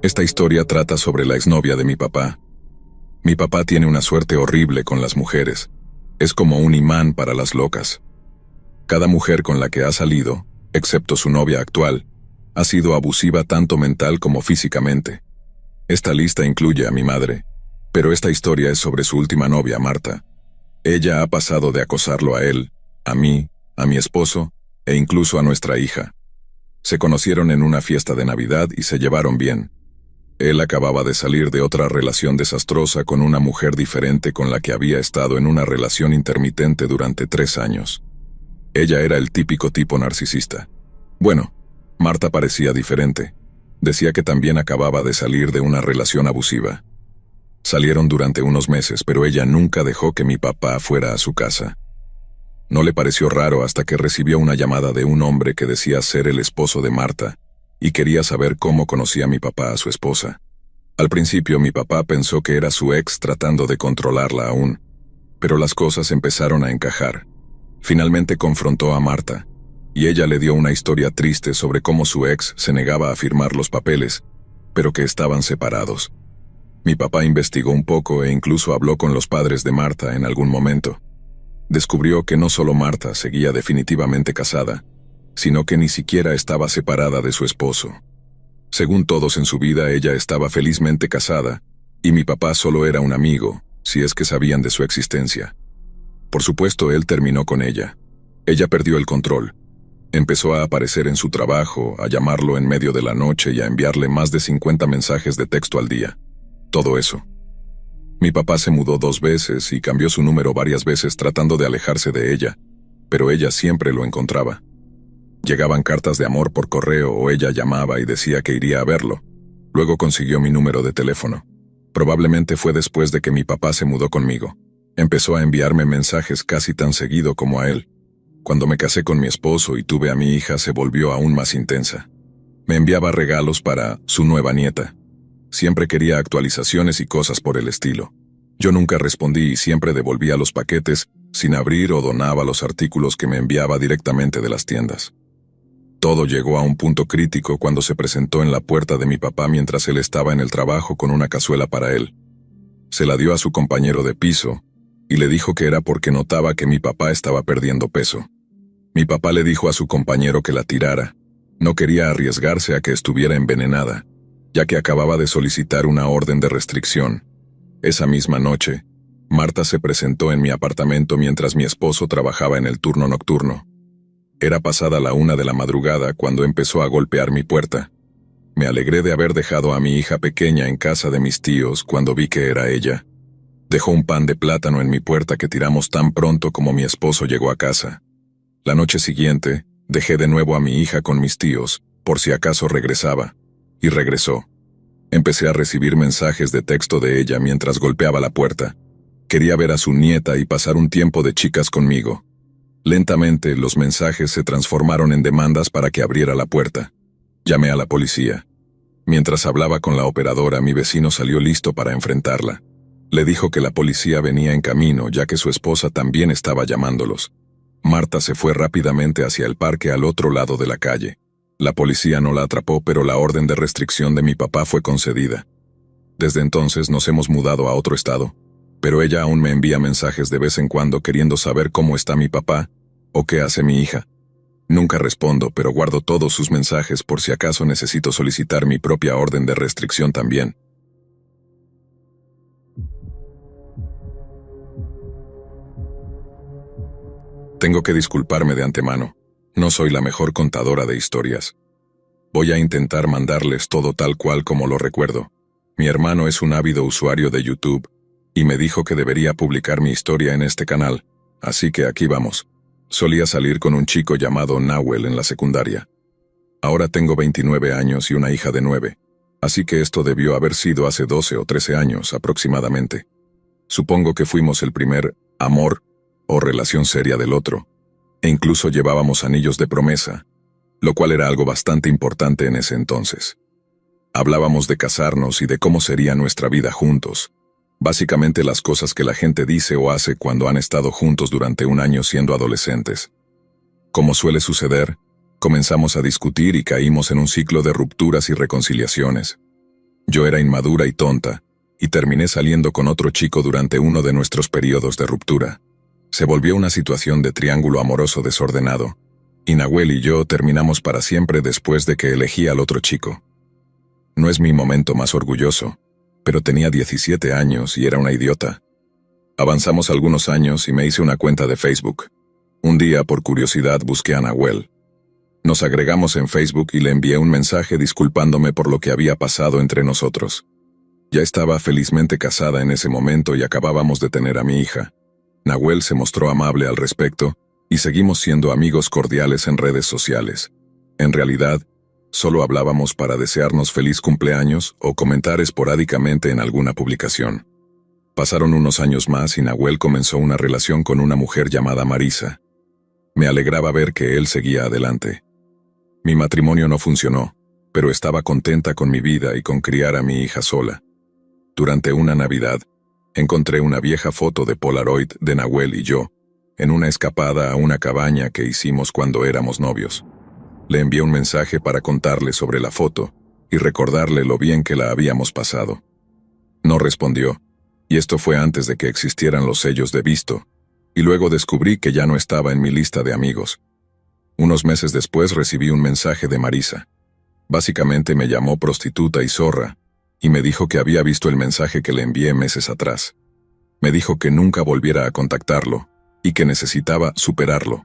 Esta historia trata sobre la exnovia de mi papá. Mi papá tiene una suerte horrible con las mujeres. Es como un imán para las locas. Cada mujer con la que ha salido, excepto su novia actual, ha sido abusiva tanto mental como físicamente. Esta lista incluye a mi madre, pero esta historia es sobre su última novia, Marta. Ella ha pasado de acosarlo a él, a mí, a mi esposo e incluso a nuestra hija. Se conocieron en una fiesta de Navidad y se llevaron bien. Él acababa de salir de otra relación desastrosa con una mujer diferente con la que había estado en una relación intermitente durante 3 años. Ella era el típico tipo narcisista. Bueno, Marta parecía diferente. Decía que también acababa de salir de una relación abusiva. Salieron durante unos meses, pero ella nunca dejó que mi papá fuera a su casa. No le pareció raro hasta que recibió una llamada de un hombre que decía ser el esposo de Marta, y quería saber cómo conocía mi papá a su esposa. Al principio mi papá pensó que era su ex tratando de controlarla aún, pero las cosas empezaron a encajar. Finalmente confrontó a Marta, y ella le dio una historia triste sobre cómo su ex se negaba a firmar los papeles, pero que estaban separados. Mi papá investigó un poco e incluso habló con los padres de Marta en algún momento. Descubrió que no solo Marta seguía definitivamente casada, sino que ni siquiera estaba separada de su esposo. Según todos en su vida, ella estaba felizmente casada, y mi papá solo era un amigo, si es que sabían de su existencia. Por supuesto, él terminó con ella. Ella perdió el control. Empezó a aparecer en su trabajo, a llamarlo en medio de la noche y a enviarle más de 50 mensajes de texto al día. Todo eso. Mi papá se mudó 2 veces y cambió su número varias veces tratando de alejarse de ella, pero ella siempre lo encontraba. Llegaban cartas de amor por correo o ella llamaba y decía que iría a verlo. Luego consiguió mi número de teléfono. Probablemente fue después de que mi papá se mudó conmigo. Empezó a enviarme mensajes casi tan seguido como a él. Cuando me casé con mi esposo y tuve a mi hija, se volvió aún más intensa. Me enviaba regalos para su nueva nieta. Siempre quería actualizaciones y cosas por el estilo. Yo nunca respondí y siempre devolvía los paquetes sin abrir o donaba los artículos que me enviaba directamente de las tiendas. Todo llegó a un punto crítico cuando se presentó en la puerta de mi papá mientras él estaba en el trabajo con una cazuela para él. Se la dio a su compañero de piso y le dijo que era porque notaba que mi papá estaba perdiendo peso. Mi papá le dijo a su compañero que la tirara. No quería arriesgarse a que estuviera envenenada, ya que acababa de solicitar una orden de restricción. Esa misma noche, Marta se presentó en mi apartamento mientras mi esposo trabajaba en el turno nocturno. Era pasada la 1 de la madrugada cuando empezó a golpear mi puerta. Me alegré de haber dejado a mi hija pequeña en casa de mis tíos cuando vi que era ella. Dejó un pan de plátano en mi puerta que tiramos tan pronto como mi esposo llegó a casa. La noche siguiente, dejé de nuevo a mi hija con mis tíos, por si acaso regresaba. Y regresó. Empecé a recibir mensajes de texto de ella mientras golpeaba la puerta. Quería ver a su nieta y pasar un tiempo de chicas conmigo. Lentamente, los mensajes se transformaron en demandas para que abriera la puerta. Llamé a la policía. Mientras hablaba con la operadora, mi vecino salió listo para enfrentarla. Le dijo que la policía venía en camino, ya que su esposa también estaba llamándolos. Marta se fue rápidamente hacia el parque al otro lado de la calle. La policía no la atrapó, pero la orden de restricción de mi papá fue concedida. Desde entonces nos hemos mudado a otro estado, pero ella aún me envía mensajes de vez en cuando queriendo saber cómo está mi papá o qué hace mi hija. Nunca respondo, pero guardo todos sus mensajes por si acaso necesito solicitar mi propia orden de restricción también. Tengo que disculparme de antemano. No soy la mejor contadora de historias. Voy a intentar mandarles todo tal cual como lo recuerdo. Mi hermano es un ávido usuario de YouTube y me dijo que debería publicar mi historia en este canal, así que aquí vamos. Solía salir con un chico llamado Nahuel en la secundaria. Ahora tengo 29 años y una hija de 9, así que esto debió haber sido hace 12 o 13 años aproximadamente. Supongo que fuimos el primer amor o relación seria del otro, e incluso llevábamos anillos de promesa, lo cual era algo bastante importante en ese entonces. Hablábamos de casarnos y de cómo sería nuestra vida juntos, básicamente las cosas que la gente dice o hace cuando han estado juntos durante un año siendo adolescentes. Como suele suceder, comenzamos a discutir y caímos en un ciclo de rupturas y reconciliaciones. Yo era inmadura y tonta, y terminé saliendo con otro chico durante uno de nuestros periodos de ruptura. Se volvió una situación de triángulo amoroso desordenado, y Nahuel y yo terminamos para siempre después de que elegí al otro chico. No es mi momento más orgulloso, pero tenía 17 años y era una idiota. Avanzamos algunos años y me hice una cuenta de Facebook. Un día, por curiosidad, busqué a Nahuel. Nos agregamos en Facebook y le envié un mensaje disculpándome por lo que había pasado entre nosotros. Ya estaba felizmente casada en ese momento y acabábamos de tener a mi hija. Nahuel se mostró amable al respecto y seguimos siendo amigos cordiales en redes sociales. En realidad, solo hablábamos para desearnos feliz cumpleaños o comentar esporádicamente en alguna publicación. Pasaron unos años más y Nahuel comenzó una relación con una mujer llamada Marisa. Me alegraba ver que él seguía adelante. Mi matrimonio no funcionó, pero estaba contenta con mi vida y con criar a mi hija sola. Durante una Navidad, encontré una vieja foto de Polaroid de Nahuel y yo, en una escapada a una cabaña que hicimos cuando éramos novios. Le envié un mensaje para contarle sobre la foto y recordarle lo bien que la habíamos pasado. No respondió, y esto fue antes de que existieran los sellos de visto, y luego descubrí que ya no estaba en mi lista de amigos. Unos meses después recibí un mensaje de Marisa. Básicamente me llamó prostituta y zorra, y me dijo que había visto el mensaje que le envié meses atrás. Me dijo que nunca volviera a contactarlo, y que necesitaba superarlo.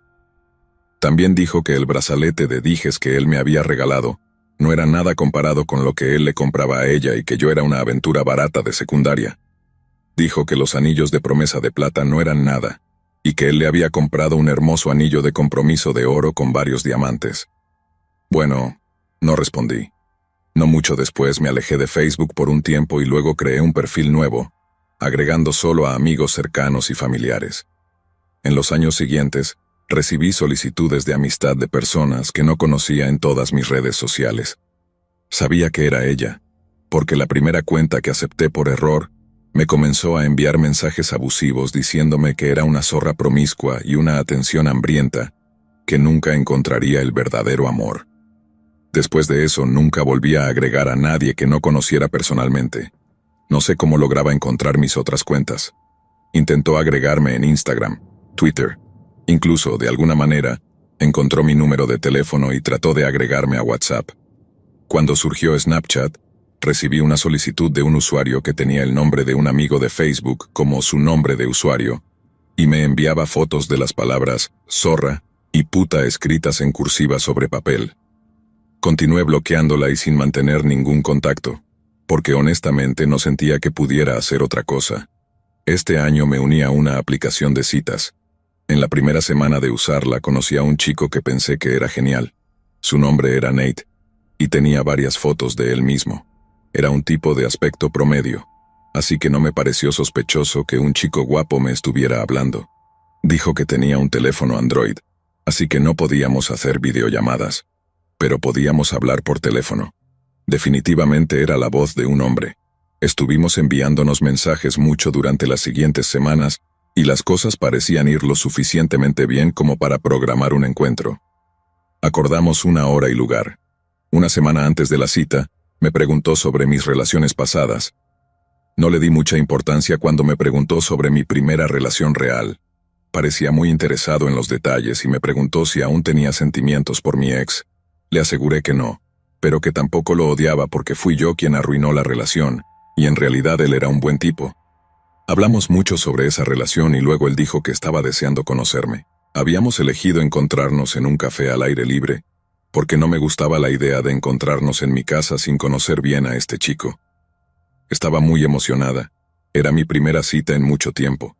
También dijo que el brazalete de dijes que él me había regalado no era nada comparado con lo que él le compraba a ella y que yo era una aventura barata de secundaria. Dijo que los anillos de promesa de plata no eran nada, y que él le había comprado un hermoso anillo de compromiso de oro con varios diamantes. Bueno, no respondí. No mucho después me alejé de Facebook por un tiempo y luego creé un perfil nuevo, agregando solo a amigos cercanos y familiares. En los años siguientes, recibí solicitudes de amistad de personas que no conocía en todas mis redes sociales. Sabía que era ella, porque la primera cuenta que acepté por error me comenzó a enviar mensajes abusivos diciéndome que era una zorra promiscua y una atención hambrienta, que nunca encontraría el verdadero amor. Después de eso nunca volví a agregar a nadie que no conociera personalmente. No sé cómo lograba encontrar mis otras cuentas. Intentó agregarme en Instagram, Twitter. Incluso, de alguna manera, encontró mi número de teléfono y trató de agregarme a WhatsApp. Cuando surgió Snapchat, recibí una solicitud de un usuario que tenía el nombre de un amigo de Facebook como su nombre de usuario, y me enviaba fotos de las palabras zorra y puta escritas en cursiva sobre papel. Continué bloqueándola y sin mantener ningún contacto, porque honestamente no sentía que pudiera hacer otra cosa. Este año me uní a una aplicación de citas. En la primera semana de usarla conocí a un chico que pensé que era genial. Su nombre era Nate, y tenía varias fotos de él mismo. Era un tipo de aspecto promedio, así que no me pareció sospechoso que un chico guapo me estuviera hablando. Dijo que tenía un teléfono Android, así que no podíamos hacer videollamadas, pero podíamos hablar por teléfono. Definitivamente era la voz de un hombre. Estuvimos enviándonos mensajes mucho durante las siguientes semanas, y las cosas parecían ir lo suficientemente bien como para programar un encuentro. Acordamos una hora y lugar. Una semana antes de la cita, me preguntó sobre mis relaciones pasadas. No le di mucha importancia cuando me preguntó sobre mi primera relación real. Parecía muy interesado en los detalles y me preguntó si aún tenía sentimientos por mi ex. Le aseguré que no, pero que tampoco lo odiaba porque fui yo quien arruinó la relación, y en realidad él era un buen tipo. Hablamos mucho sobre esa relación y luego él dijo que estaba deseando conocerme. Habíamos elegido encontrarnos en un café al aire libre, porque no me gustaba la idea de encontrarnos en mi casa sin conocer bien a este chico. Estaba muy emocionada. Era mi primera cita en mucho tiempo.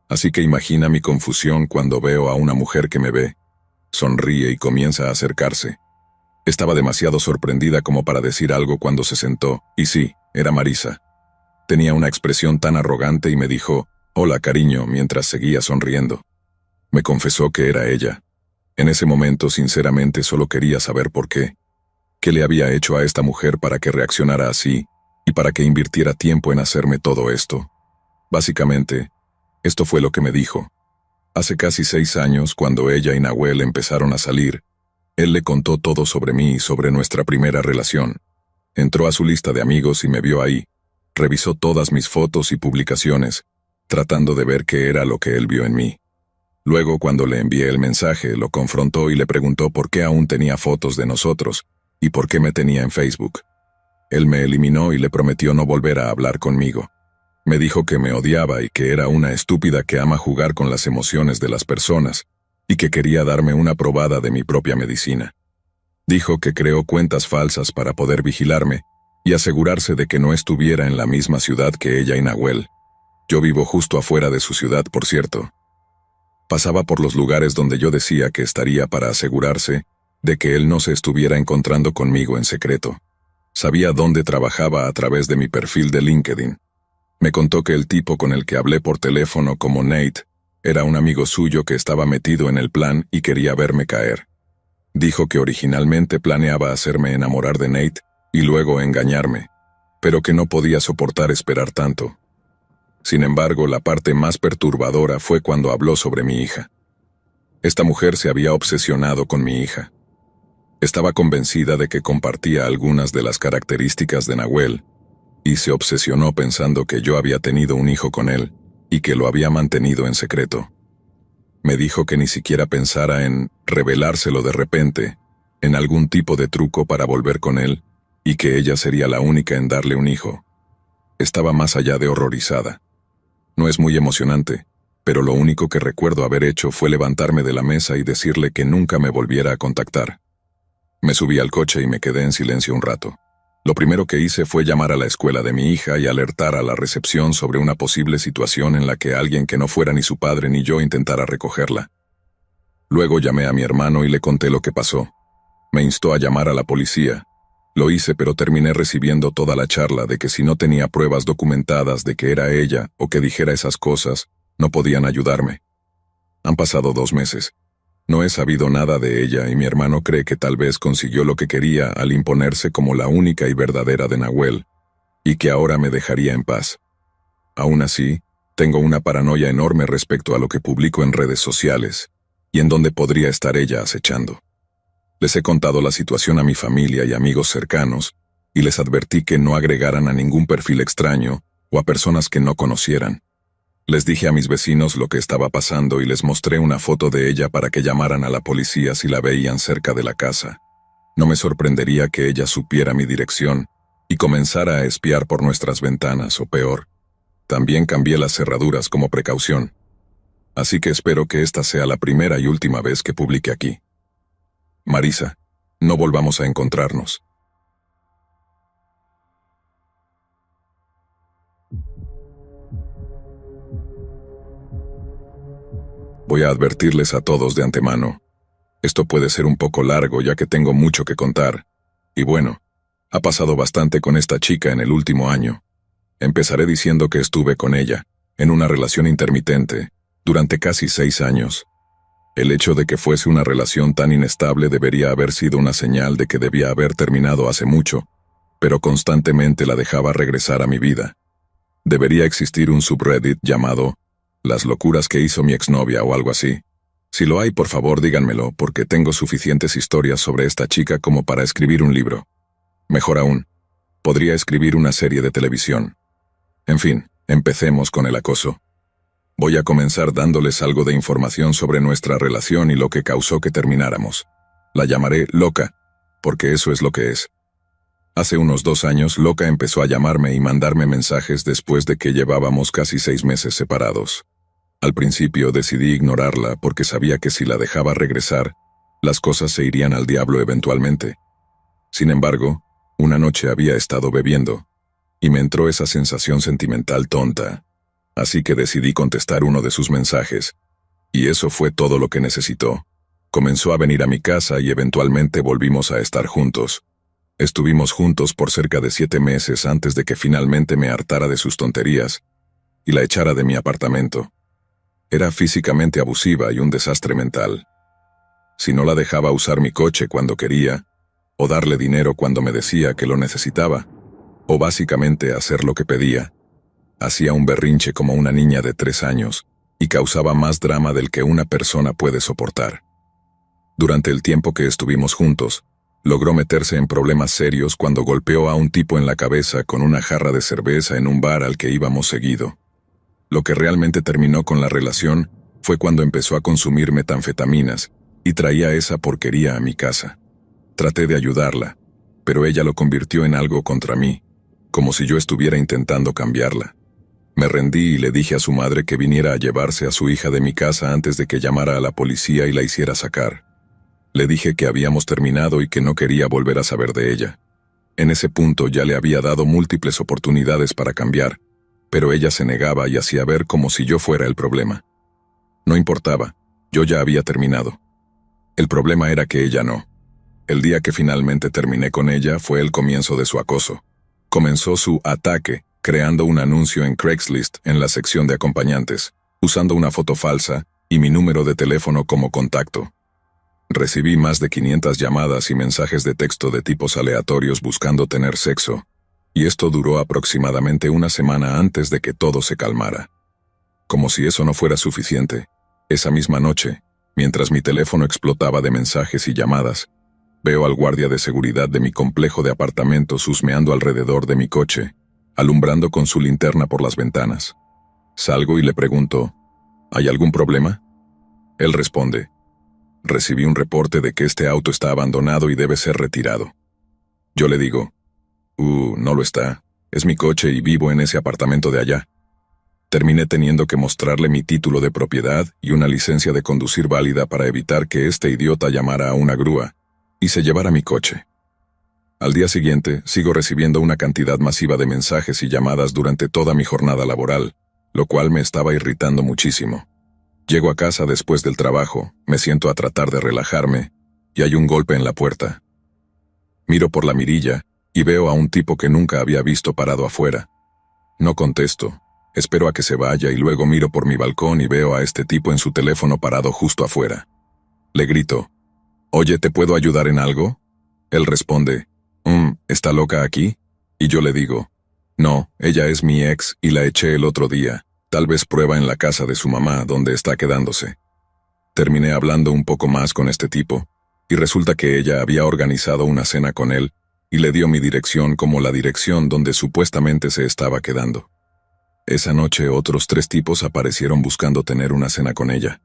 Así que imagina mi confusión cuando veo a una mujer que me ve, sonríe y comienza a acercarse. Estaba demasiado sorprendida como para decir algo cuando se sentó, y sí, era Marisa. Tenía una expresión tan arrogante y me dijo, «Hola, cariño», mientras seguía sonriendo. Me confesó que era ella. En ese momento, sinceramente, solo quería saber por qué. ¿Qué le había hecho a esta mujer para que reaccionara así y para que invirtiera tiempo en hacerme todo esto? Básicamente, esto fue lo que me dijo. Hace casi 6 años, cuando ella y Nahuel empezaron a salir, él le contó todo sobre mí y sobre nuestra primera relación. Entró a su lista de amigos y me vio ahí. Revisó todas mis fotos y publicaciones, tratando de ver qué era lo que él vio en mí. Luego, cuando le envié el mensaje, lo confrontó y le preguntó por qué aún tenía fotos de nosotros y por qué me tenía en Facebook. Él me eliminó y le prometió no volver a hablar conmigo. Me dijo que me odiaba y que era una estúpida que ama jugar con las emociones de las personas y que quería darme una probada de mi propia medicina. Dijo que creó cuentas falsas para poder vigilarme y asegurarse de que no estuviera en la misma ciudad que ella y Nahuel. Yo vivo justo afuera de su ciudad, por cierto. Pasaba por los lugares donde yo decía que estaría para asegurarse de que él no se estuviera encontrando conmigo en secreto. Sabía dónde trabajaba a través de mi perfil de LinkedIn. Me contó que el tipo con el que hablé por teléfono como Nate era un amigo suyo que estaba metido en el plan y quería verme caer. Dijo que originalmente planeaba hacerme enamorar de Nate y luego engañarme, pero que no podía soportar esperar tanto. Sin embargo, la parte más perturbadora fue cuando habló sobre mi hija. Esta mujer se había obsesionado con mi hija. Estaba convencida de que compartía algunas de las características de Nahuel, y se obsesionó pensando que yo había tenido un hijo con él y que lo había mantenido en secreto. Me dijo que ni siquiera pensara en revelárselo de repente, en algún tipo de truco para volver con él, y que ella sería la única en darle un hijo. Estaba más allá de horrorizada. No es muy emocionante, pero lo único que recuerdo haber hecho fue levantarme de la mesa y decirle que nunca me volviera a contactar. Me subí al coche y me quedé en silencio un rato. Lo primero que hice fue llamar a la escuela de mi hija y alertar a la recepción sobre una posible situación en la que alguien que no fuera ni su padre ni yo intentara recogerla. Luego llamé a mi hermano y le conté lo que pasó. Me instó a llamar a la policía. Lo hice, pero terminé recibiendo toda la charla de que si no tenía pruebas documentadas de que era ella o que dijera esas cosas, no podían ayudarme. Han pasado 2 meses. No he sabido nada de ella y mi hermano cree que tal vez consiguió lo que quería al imponerse como la única y verdadera de Nahuel, y que ahora me dejaría en paz. Aún así, tengo una paranoia enorme respecto a lo que publico en redes sociales, y en dónde podría estar ella acechando. Les he contado la situación a mi familia y amigos cercanos, y les advertí que no agregaran a ningún perfil extraño o a personas que no conocieran. Les dije a mis vecinos lo que estaba pasando y les mostré una foto de ella para que llamaran a la policía si la veían cerca de la casa. No me sorprendería que ella supiera mi dirección y comenzara a espiar por nuestras ventanas, o peor. También cambié las cerraduras como precaución. Así que espero que esta sea la primera y última vez que publique aquí. Marisa, no volvamos a encontrarnos. Voy a advertirles a todos de antemano. Esto puede ser un poco largo ya que tengo mucho que contar. Y bueno, ha pasado bastante con esta chica en el último año. Empezaré diciendo que estuve con ella, en una relación intermitente, durante casi 6 años. El hecho de que fuese una relación tan inestable debería haber sido una señal de que debía haber terminado hace mucho, pero constantemente la dejaba regresar a mi vida. Debería existir un subreddit llamado Las locuras que hizo mi exnovia o algo así. Si lo hay, por favor díganmelo, porque tengo suficientes historias sobre esta chica como para escribir un libro. Mejor aún, podría escribir una serie de televisión. En fin, empecemos con el acoso. Voy a comenzar dándoles algo de información sobre nuestra relación y lo que causó que termináramos. La llamaré Loca, porque eso es lo que es. Hace unos 2 años, Loca empezó a llamarme y mandarme mensajes después de que llevábamos casi 6 meses separados. Al principio decidí ignorarla porque sabía que si la dejaba regresar, las cosas se irían al diablo eventualmente. Sin embargo, una noche había estado bebiendo, y me entró esa sensación sentimental tonta. Así que decidí contestar uno de sus mensajes, y eso fue todo lo que necesitó. Comenzó a venir a mi casa y eventualmente volvimos a estar juntos. Estuvimos juntos por cerca de 7 meses antes de que finalmente me hartara de sus tonterías y la echara de mi apartamento. Era físicamente abusiva y un desastre mental. Si no la dejaba usar mi coche cuando quería, o darle dinero cuando me decía que lo necesitaba, o básicamente hacer lo que pedía, hacía un berrinche como una niña de 3 años y causaba más drama del que una persona puede soportar. Durante el tiempo que estuvimos juntos, Logró meterse en problemas serios cuando golpeó a un tipo en la cabeza con una jarra de cerveza en un bar al que íbamos seguido. Lo que realmente terminó con la relación fue cuando empezó a consumir metanfetaminas y traía esa porquería a mi casa. Traté de ayudarla, pero ella lo convirtió en algo contra mí, como si yo estuviera intentando cambiarla. Me rendí y le dije a su madre que viniera a llevarse a su hija de mi casa antes de que llamara a la policía y la hiciera sacar. Le dije que habíamos terminado y que no quería volver a saber de ella. En ese punto ya le había dado múltiples oportunidades para cambiar, pero ella se negaba y hacía ver como si yo fuera el problema. No importaba, yo ya había terminado. El problema era que ella no. El día que finalmente terminé con ella fue el comienzo de su acoso. Comenzó su ataque creando un anuncio en Craigslist en la sección de acompañantes, usando una foto falsa y mi número de teléfono como contacto. Recibí más de 500 llamadas y mensajes de texto de tipos aleatorios buscando tener sexo, y esto duró aproximadamente una semana antes de que todo se calmara. Como si eso no fuera suficiente, esa misma noche, mientras mi teléfono explotaba de mensajes y llamadas, veo al guardia de seguridad de mi complejo de apartamentos husmeando alrededor de mi coche, alumbrando con su linterna por las ventanas. Salgo y le pregunto, ¿hay algún problema? Él responde, recibí un reporte de que este auto está abandonado y debe ser retirado. Yo le digo, no lo está, es mi coche y vivo en ese apartamento de allá. Terminé teniendo que mostrarle mi título de propiedad y una licencia de conducir válida para evitar que este idiota llamara a una grúa y se llevara mi coche. Al día siguiente, sigo recibiendo una cantidad masiva de mensajes y llamadas durante toda mi jornada laboral, lo cual me estaba irritando muchísimo. Llego a casa después del trabajo, me siento a tratar de relajarme, y hay un golpe en la puerta. Miro por la mirilla, y veo a un tipo que nunca había visto parado afuera. No contesto, espero a que se vaya y luego miro por mi balcón y veo a este tipo en su teléfono parado justo afuera. Le grito, «Oye, ¿te puedo ayudar en algo?» Él responde, ¿está loca aquí? Y yo le digo, «No, ella es mi ex y la eché el otro día. Tal vez prueba en la casa de su mamá, donde está quedándose». Terminé hablando un poco más con este tipo, y resulta que ella había organizado una cena con él, y le dio mi dirección como la dirección donde supuestamente se estaba quedando. Esa noche otros 3 tipos aparecieron buscando tener una cena con ella.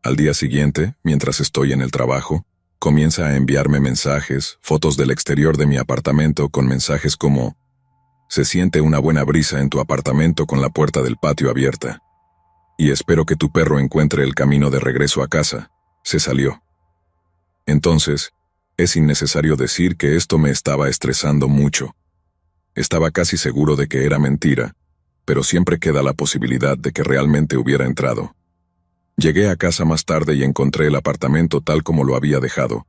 Al día siguiente, mientras estoy en el trabajo, comienza a enviarme mensajes, fotos del exterior de mi apartamento con mensajes como «Se siente una buena brisa en tu apartamento con la puerta del patio abierta. Y espero que tu perro encuentre el camino de regreso a casa. Se salió». Entonces, es innecesario decir que esto me estaba estresando mucho. Estaba casi seguro de que era mentira, pero siempre queda la posibilidad de que realmente hubiera entrado. Llegué a casa más tarde y encontré el apartamento tal como lo había dejado,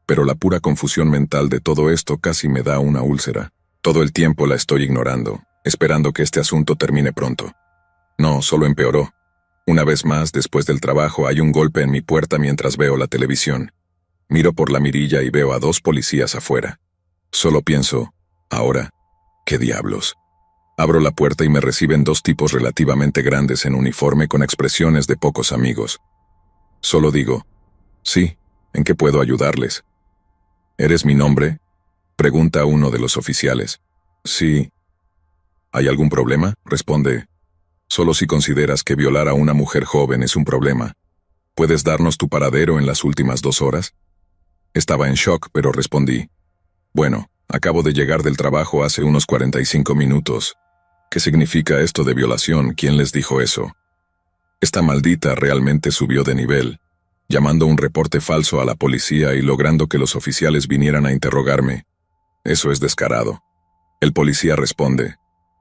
pero la pura confusión mental de todo esto casi me da una úlcera. Todo el tiempo la estoy ignorando, esperando que este asunto termine pronto. No, solo empeoró. Una vez más, después del trabajo, hay un golpe en mi puerta mientras veo la televisión. Miro por la mirilla y veo a 2 policías afuera. Solo pienso, ahora, ¿qué diablos? Abro la puerta y me reciben 2 tipos relativamente grandes en uniforme con expresiones de pocos amigos. Solo digo, «Sí, ¿en qué puedo ayudarles?» «¿Eres mi nombre?», pregunta uno de los oficiales. «Sí». «¿Hay algún problema?», responde. «Solo si consideras que violar a una mujer joven es un problema. ¿Puedes darnos tu paradero en las últimas 2 horas?» Estaba en shock, pero respondí. «Bueno, acabo de llegar del trabajo hace unos 45 minutos. ¿Qué significa esto de violación? ¿Quién les dijo eso?» Esta maldita realmente subió de nivel, llamando un reporte falso a la policía y logrando que los oficiales vinieran a interrogarme. Eso es descarado. El policía responde,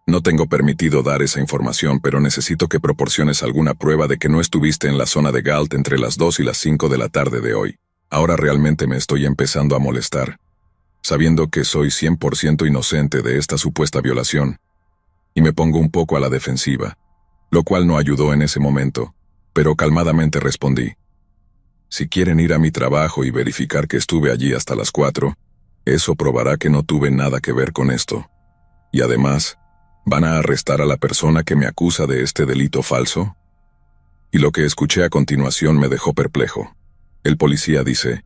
«No tengo permitido dar esa información, pero necesito que proporciones alguna prueba de que no estuviste en la zona de Galt entre las 2 y las 5 de la tarde de hoy. Ahora realmente me estoy empezando a molestar, sabiendo que soy 100% inocente de esta supuesta violación, y me pongo un poco a la defensiva, lo cual no ayudó en ese momento, pero calmadamente respondí, «Si quieren ir a mi trabajo y verificar que estuve allí hasta las 4, eso probará que no tuve nada que ver con esto. Y además, ¿van a arrestar a la persona que me acusa de este delito falso?» Y lo que escuché a continuación me dejó perplejo. El policía dice,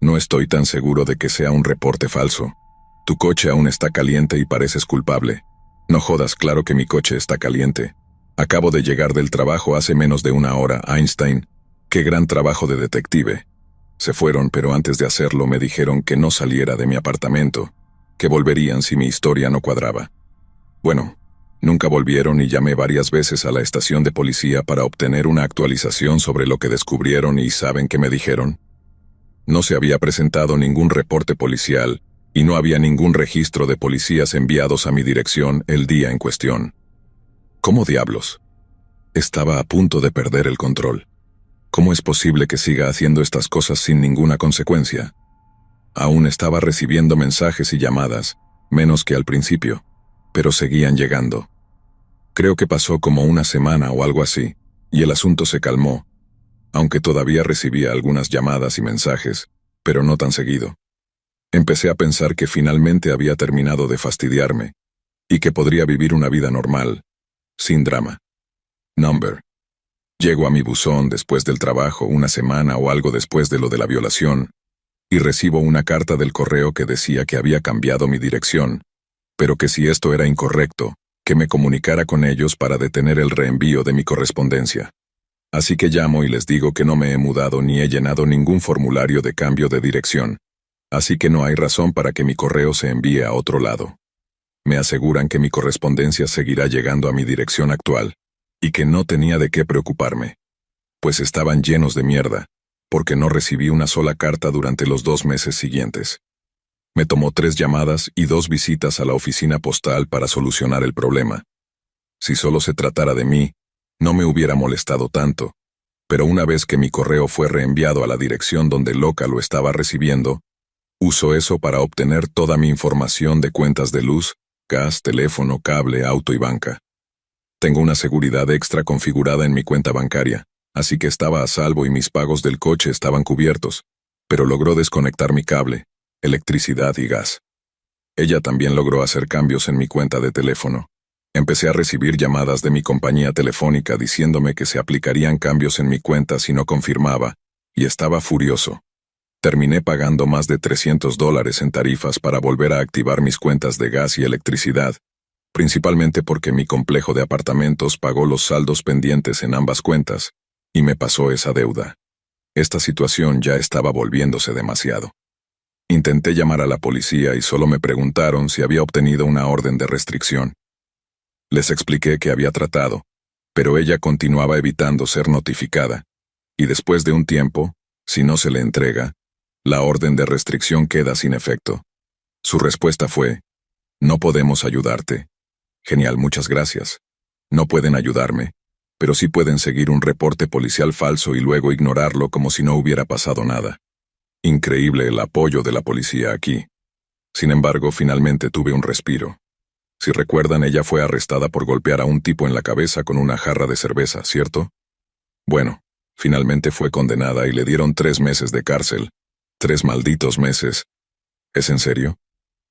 No estoy tan seguro de que sea un reporte falso. Tu coche aún está caliente y pareces culpable. No jodas, claro que mi coche está caliente. Acabo de llegar del trabajo hace menos de una hora, Einstein. Qué gran trabajo de detective. Se fueron, pero antes de hacerlo me dijeron que no saliera de mi apartamento, que volverían si mi historia no cuadraba. Bueno, nunca volvieron y llamé varias veces a la estación de policía para obtener una actualización sobre lo que descubrieron y ¿saben qué me dijeron? No se había presentado ningún reporte policial y no había ningún registro de policías enviados a mi dirección el día en cuestión. ¿Cómo diablos? Estaba a punto de perder el control. ¿Cómo es posible que siga haciendo estas cosas sin ninguna consecuencia? Aún estaba recibiendo mensajes y llamadas, menos que al principio, pero seguían llegando. Creo que pasó como una semana o algo así, y el asunto se calmó, aunque todavía recibía algunas llamadas y mensajes, pero no tan seguido. Empecé a pensar que finalmente había terminado de fastidiarme, y que podría vivir una vida normal, sin drama. Number. Llego a mi buzón después del trabajo, una semana o algo después de lo de la violación, y recibo una carta del correo que decía que había cambiado mi dirección, pero que si esto era incorrecto, que me comunicara con ellos para detener el reenvío de mi correspondencia. Así que llamo y les digo que no me he mudado ni he llenado ningún formulario de cambio de dirección, así que no hay razón para que mi correo se envíe a otro lado. Me aseguran que mi correspondencia seguirá llegando a mi dirección actual, y que no tenía de qué preocuparme, pues estaban llenos de mierda, porque no recibí una sola carta durante los 2 meses siguientes. Me tomó 3 llamadas y 2 visitas a la oficina postal para solucionar el problema. Si solo se tratara de mí, no me hubiera molestado tanto, pero una vez que mi correo fue reenviado a la dirección donde Loca lo estaba recibiendo, uso eso para obtener toda mi información de cuentas de luz, gas, teléfono, cable, auto y banca. Tengo una seguridad extra configurada en mi cuenta bancaria, así que estaba a salvo y mis pagos del coche estaban cubiertos, pero logró desconectar mi cable, electricidad y gas. Ella también logró hacer cambios en mi cuenta de teléfono. Empecé a recibir llamadas de mi compañía telefónica diciéndome que se aplicarían cambios en mi cuenta si no confirmaba, y estaba furioso. Terminé pagando más de $300 en tarifas para volver a activar mis cuentas de gas y electricidad, principalmente porque mi complejo de apartamentos pagó los saldos pendientes en ambas cuentas, y me pasó esa deuda. Esta situación ya estaba volviéndose demasiado. Intenté llamar a la policía y solo me preguntaron si había obtenido una orden de restricción. Les expliqué que había tratado, pero ella continuaba evitando ser notificada, y después de un tiempo, si no se le entrega, la orden de restricción queda sin efecto. Su respuesta fue: no podemos ayudarte. Genial, muchas gracias. No pueden ayudarme, pero sí pueden seguir un reporte policial falso y luego ignorarlo como si no hubiera pasado nada. Increíble el apoyo de la policía aquí. Sin embargo, finalmente tuve un respiro. Si recuerdan, ella fue arrestada por golpear a un tipo en la cabeza con una jarra de cerveza, ¿cierto? Bueno, finalmente fue condenada y le dieron 3 meses de cárcel. 3 malditos meses. ¿Es en serio?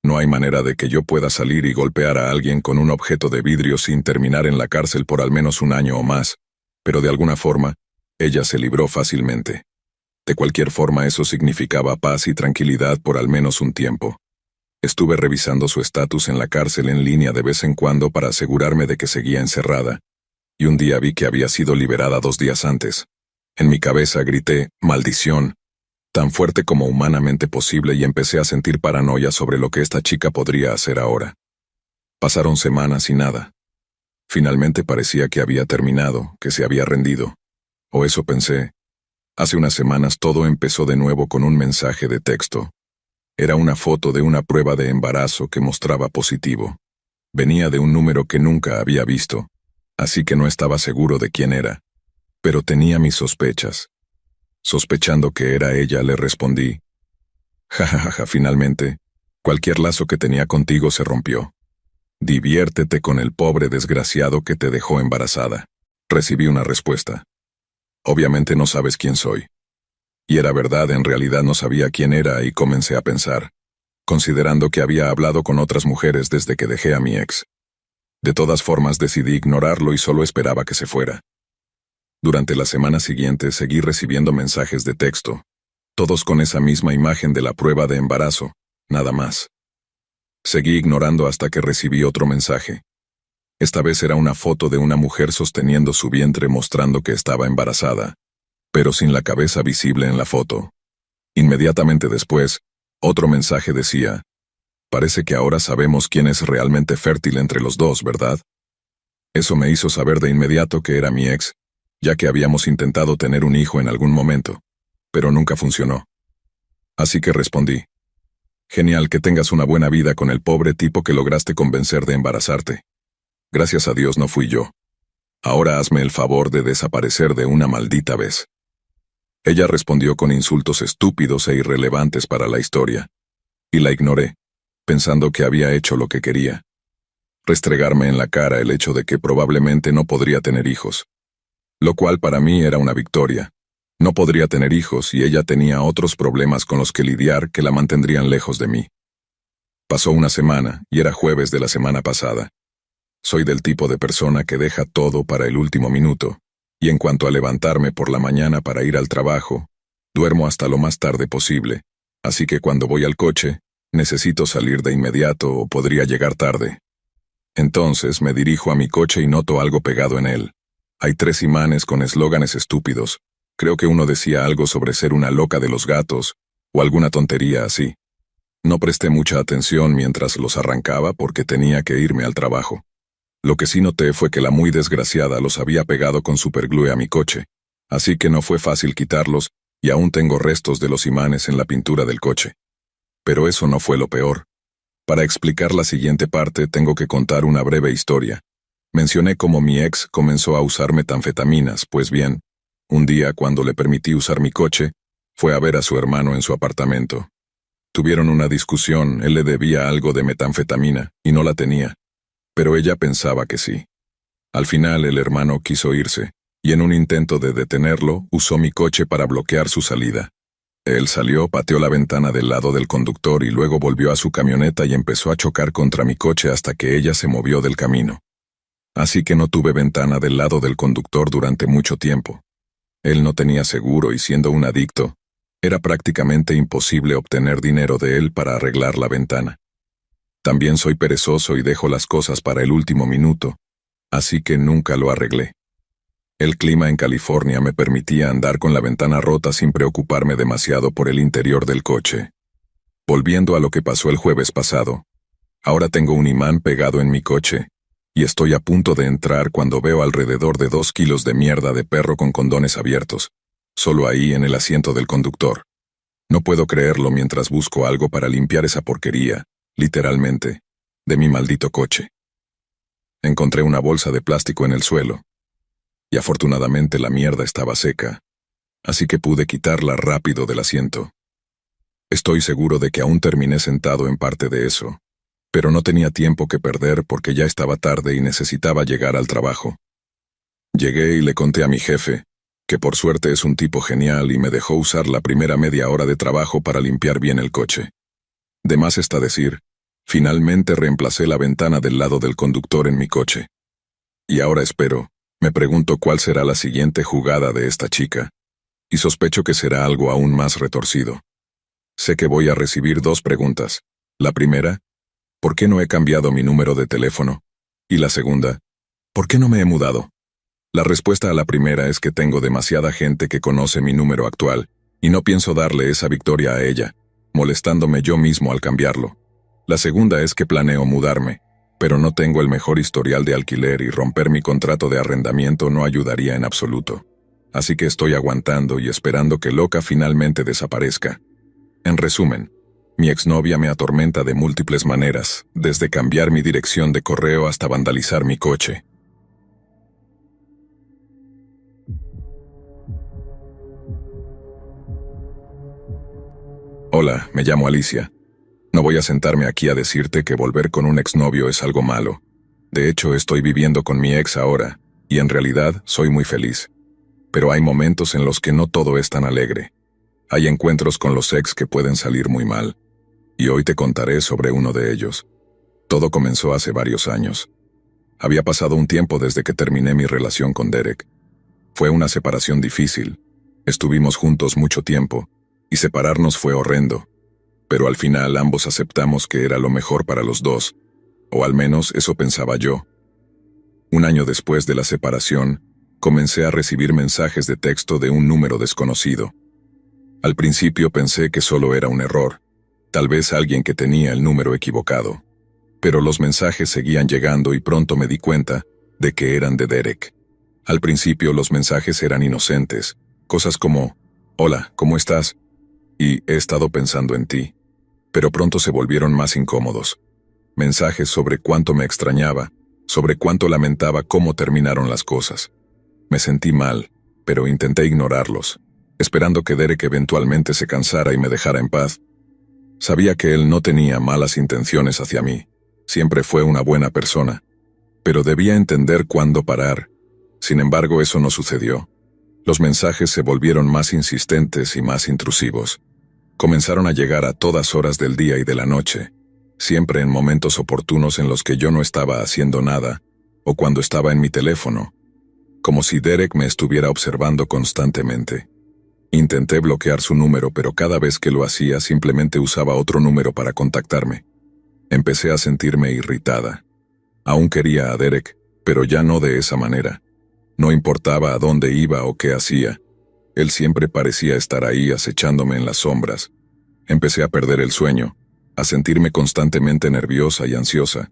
No hay manera de que yo pueda salir y golpear a alguien con un objeto de vidrio sin terminar en la cárcel por al menos 1 año o más, pero de alguna forma, ella se libró fácilmente. De cualquier forma, eso significaba paz y tranquilidad por al menos un tiempo. Estuve revisando su estatus en la cárcel en línea de vez en cuando para asegurarme de que seguía encerrada, y un día vi que había sido liberada 2 días antes. En mi cabeza grité: «¡Maldición!», tan fuerte como humanamente posible, y empecé a sentir paranoia sobre lo que esta chica podría hacer ahora. Pasaron semanas y nada. Finalmente parecía que había terminado, que se había rendido. O eso pensé. Hace unas semanas todo empezó de nuevo con un mensaje de texto. Era una foto de una prueba de embarazo que mostraba positivo. Venía de un número que nunca había visto, así que no estaba seguro de quién era. Pero tenía mis sospechas. Sospechando que era ella, le respondí: «Jajaja, finalmente, cualquier lazo que tenía contigo se rompió. Diviértete con el pobre desgraciado que te dejó embarazada». Recibí una respuesta: «Obviamente no sabes quién soy». Y era verdad, en realidad no sabía quién era, y comencé a pensar, considerando que había hablado con otras mujeres desde que dejé a mi ex. De todas formas decidí ignorarlo y solo esperaba que se fuera. Durante la semana siguiente seguí recibiendo mensajes de texto, Todos con esa misma imagen de la prueba de embarazo, nada más. Seguí ignorando hasta que recibí otro mensaje. Esta vez era una foto de una mujer sosteniendo su vientre mostrando que estaba embarazada, pero sin la cabeza visible en la foto. Inmediatamente después, otro mensaje decía: parece que ahora sabemos quién es realmente fértil entre los dos, ¿verdad? Eso me hizo saber de inmediato que era mi ex, ya que habíamos intentado tener un hijo en algún momento, pero nunca funcionó. Así que respondí: genial que tengas una buena vida con el pobre tipo que lograste convencer de embarazarte. Gracias a Dios no fui yo. Ahora hazme el favor de desaparecer de una maldita vez. Ella respondió con insultos estúpidos e irrelevantes para la historia, y la ignoré, pensando que había hecho lo que quería. Restregarme en la cara el hecho de que probablemente no podría tener hijos. Lo cual para mí era una victoria. No podría tener hijos y ella tenía otros problemas con los que lidiar que la mantendrían lejos de mí. Pasó una semana, y era jueves de la semana pasada. Soy del tipo de persona que deja todo para el último minuto, y en cuanto a levantarme por la mañana para ir al trabajo, duermo hasta lo más tarde posible, así que cuando voy al coche, necesito salir de inmediato o podría llegar tarde. Entonces me dirijo a mi coche y noto algo pegado en él. Hay 3 imanes con eslóganes estúpidos. Creo que uno decía algo sobre ser una loca de los gatos, o alguna tontería así. No presté mucha atención mientras los arrancaba porque tenía que irme al trabajo. Lo que sí noté fue que la muy desgraciada los había pegado con superglue a mi coche, así que no fue fácil quitarlos y aún tengo restos de los imanes en la pintura del coche. Pero eso no fue lo peor. Para explicar la siguiente parte tengo que contar una breve historia. Mencioné cómo mi ex comenzó a usar metanfetaminas, pues bien, un día cuando le permití usar mi coche, fue a ver a su hermano en su apartamento. Tuvieron una discusión, él le debía algo de metanfetamina y no la tenía. Pero ella pensaba que sí. Al final el hermano quiso irse, y en un intento de detenerlo, usó mi coche para bloquear su salida. Él salió, pateó la ventana del lado del conductor y luego volvió a su camioneta y empezó a chocar contra mi coche hasta que ella se movió del camino. Así que no tuve ventana del lado del conductor durante mucho tiempo. Él no tenía seguro y siendo un adicto, era prácticamente imposible obtener dinero de él para arreglar la ventana. También soy perezoso y dejo las cosas para el último minuto, así que nunca lo arreglé. El clima en California me permitía andar con la ventana rota sin preocuparme demasiado por el interior del coche. Volviendo a lo que pasó el jueves pasado, ahora tengo un imán pegado en mi coche, y estoy a punto de entrar cuando veo alrededor de 2 kilos de mierda de perro con condones abiertos, solo ahí en el asiento del conductor. No puedo creerlo mientras busco algo para limpiar esa porquería, literalmente, de mi maldito coche. Encontré una bolsa de plástico en el suelo, y afortunadamente la mierda estaba seca, así que pude quitarla rápido del asiento. Estoy seguro de que aún terminé sentado en parte de eso, pero no tenía tiempo que perder porque ya estaba tarde y necesitaba llegar al trabajo. Llegué y le conté a mi jefe, que por suerte es un tipo genial y me dejó usar la primera media hora de trabajo para limpiar bien el coche. De más está decir, finalmente reemplacé la ventana del lado del conductor en mi coche. Y ahora me pregunto cuál será la siguiente jugada de esta chica, y sospecho que será algo aún más retorcido. Sé que voy a recibir 2 preguntas. La primera, ¿por qué no he cambiado mi número de teléfono? Y la segunda, ¿por qué no me he mudado? La respuesta a la primera es que tengo demasiada gente que conoce mi número actual, y no pienso darle esa victoria a ella, molestándome yo mismo al cambiarlo. La segunda es que planeo mudarme, pero no tengo el mejor historial de alquiler y romper mi contrato de arrendamiento no ayudaría en absoluto. Así que estoy aguantando y esperando que Loca finalmente desaparezca. En resumen, mi exnovia me atormenta de múltiples maneras, desde cambiar mi dirección de correo hasta vandalizar mi coche. Hola, me llamo Alicia. No voy a sentarme aquí a decirte que volver con un exnovio es algo malo. De hecho, estoy viviendo con mi ex ahora, y en realidad soy muy feliz. Pero hay momentos en los que no todo es tan alegre. Hay encuentros con los ex que pueden salir muy mal. Y hoy te contaré sobre uno de ellos. Todo comenzó hace varios años. Había pasado un tiempo desde que terminé mi relación con Derek. Fue una separación difícil. Estuvimos juntos mucho tiempo, y separarnos fue horrendo. Pero al final ambos aceptamos que era lo mejor para los dos, o al menos eso pensaba yo. Un año después de la separación, comencé a recibir mensajes de texto de un número desconocido. Al principio pensé que solo era un error, tal vez alguien que tenía el número equivocado. Pero los mensajes seguían llegando y pronto me di cuenta de que eran de Derek. Al principio los mensajes eran inocentes, cosas como, «Hola, ¿cómo estás?» y «He estado pensando en ti». Pero pronto se volvieron más incómodos. Mensajes sobre cuánto me extrañaba, sobre cuánto lamentaba cómo terminaron las cosas. Me sentí mal, pero intenté ignorarlos, esperando que Derek eventualmente se cansara y me dejara en paz. Sabía que él no tenía malas intenciones hacia mí, siempre fue una buena persona, pero debía entender cuándo parar. Sin embargo, eso no sucedió. Los mensajes se volvieron más insistentes y más intrusivos. Comenzaron a llegar a todas horas del día y de la noche, siempre en momentos oportunos en los que yo no estaba haciendo nada, o cuando estaba en mi teléfono, como si Derek me estuviera observando constantemente. Intenté bloquear su número, pero cada vez que lo hacía simplemente usaba otro número para contactarme. Empecé a sentirme irritada. Aún quería a Derek, pero ya no de esa manera. No importaba a dónde iba o qué hacía. Él siempre parecía estar ahí acechándome en las sombras. Empecé a perder el sueño, a sentirme constantemente nerviosa y ansiosa.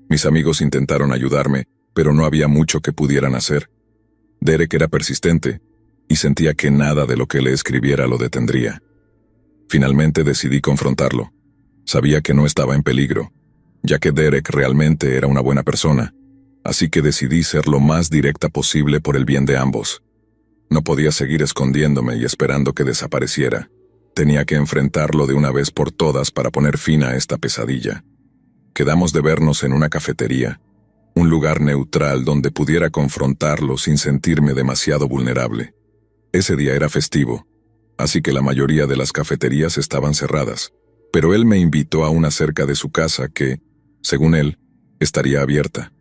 Mis amigos intentaron ayudarme, pero no había mucho que pudieran hacer. Derek era persistente, y sentía que nada de lo que le escribiera lo detendría. Finalmente decidí confrontarlo. Sabía que no estaba en peligro, ya que Derek realmente era una buena persona, así que decidí ser lo más directa posible por el bien de ambos. No podía seguir escondiéndome y esperando que desapareciera. Tenía que enfrentarlo de una vez por todas para poner fin a esta pesadilla. Quedamos de vernos en una cafetería, un lugar neutral donde pudiera confrontarlo sin sentirme demasiado vulnerable. Ese día era festivo, así que la mayoría de las cafeterías estaban cerradas, pero él me invitó a una cerca de su casa que, según él, estaría abierta.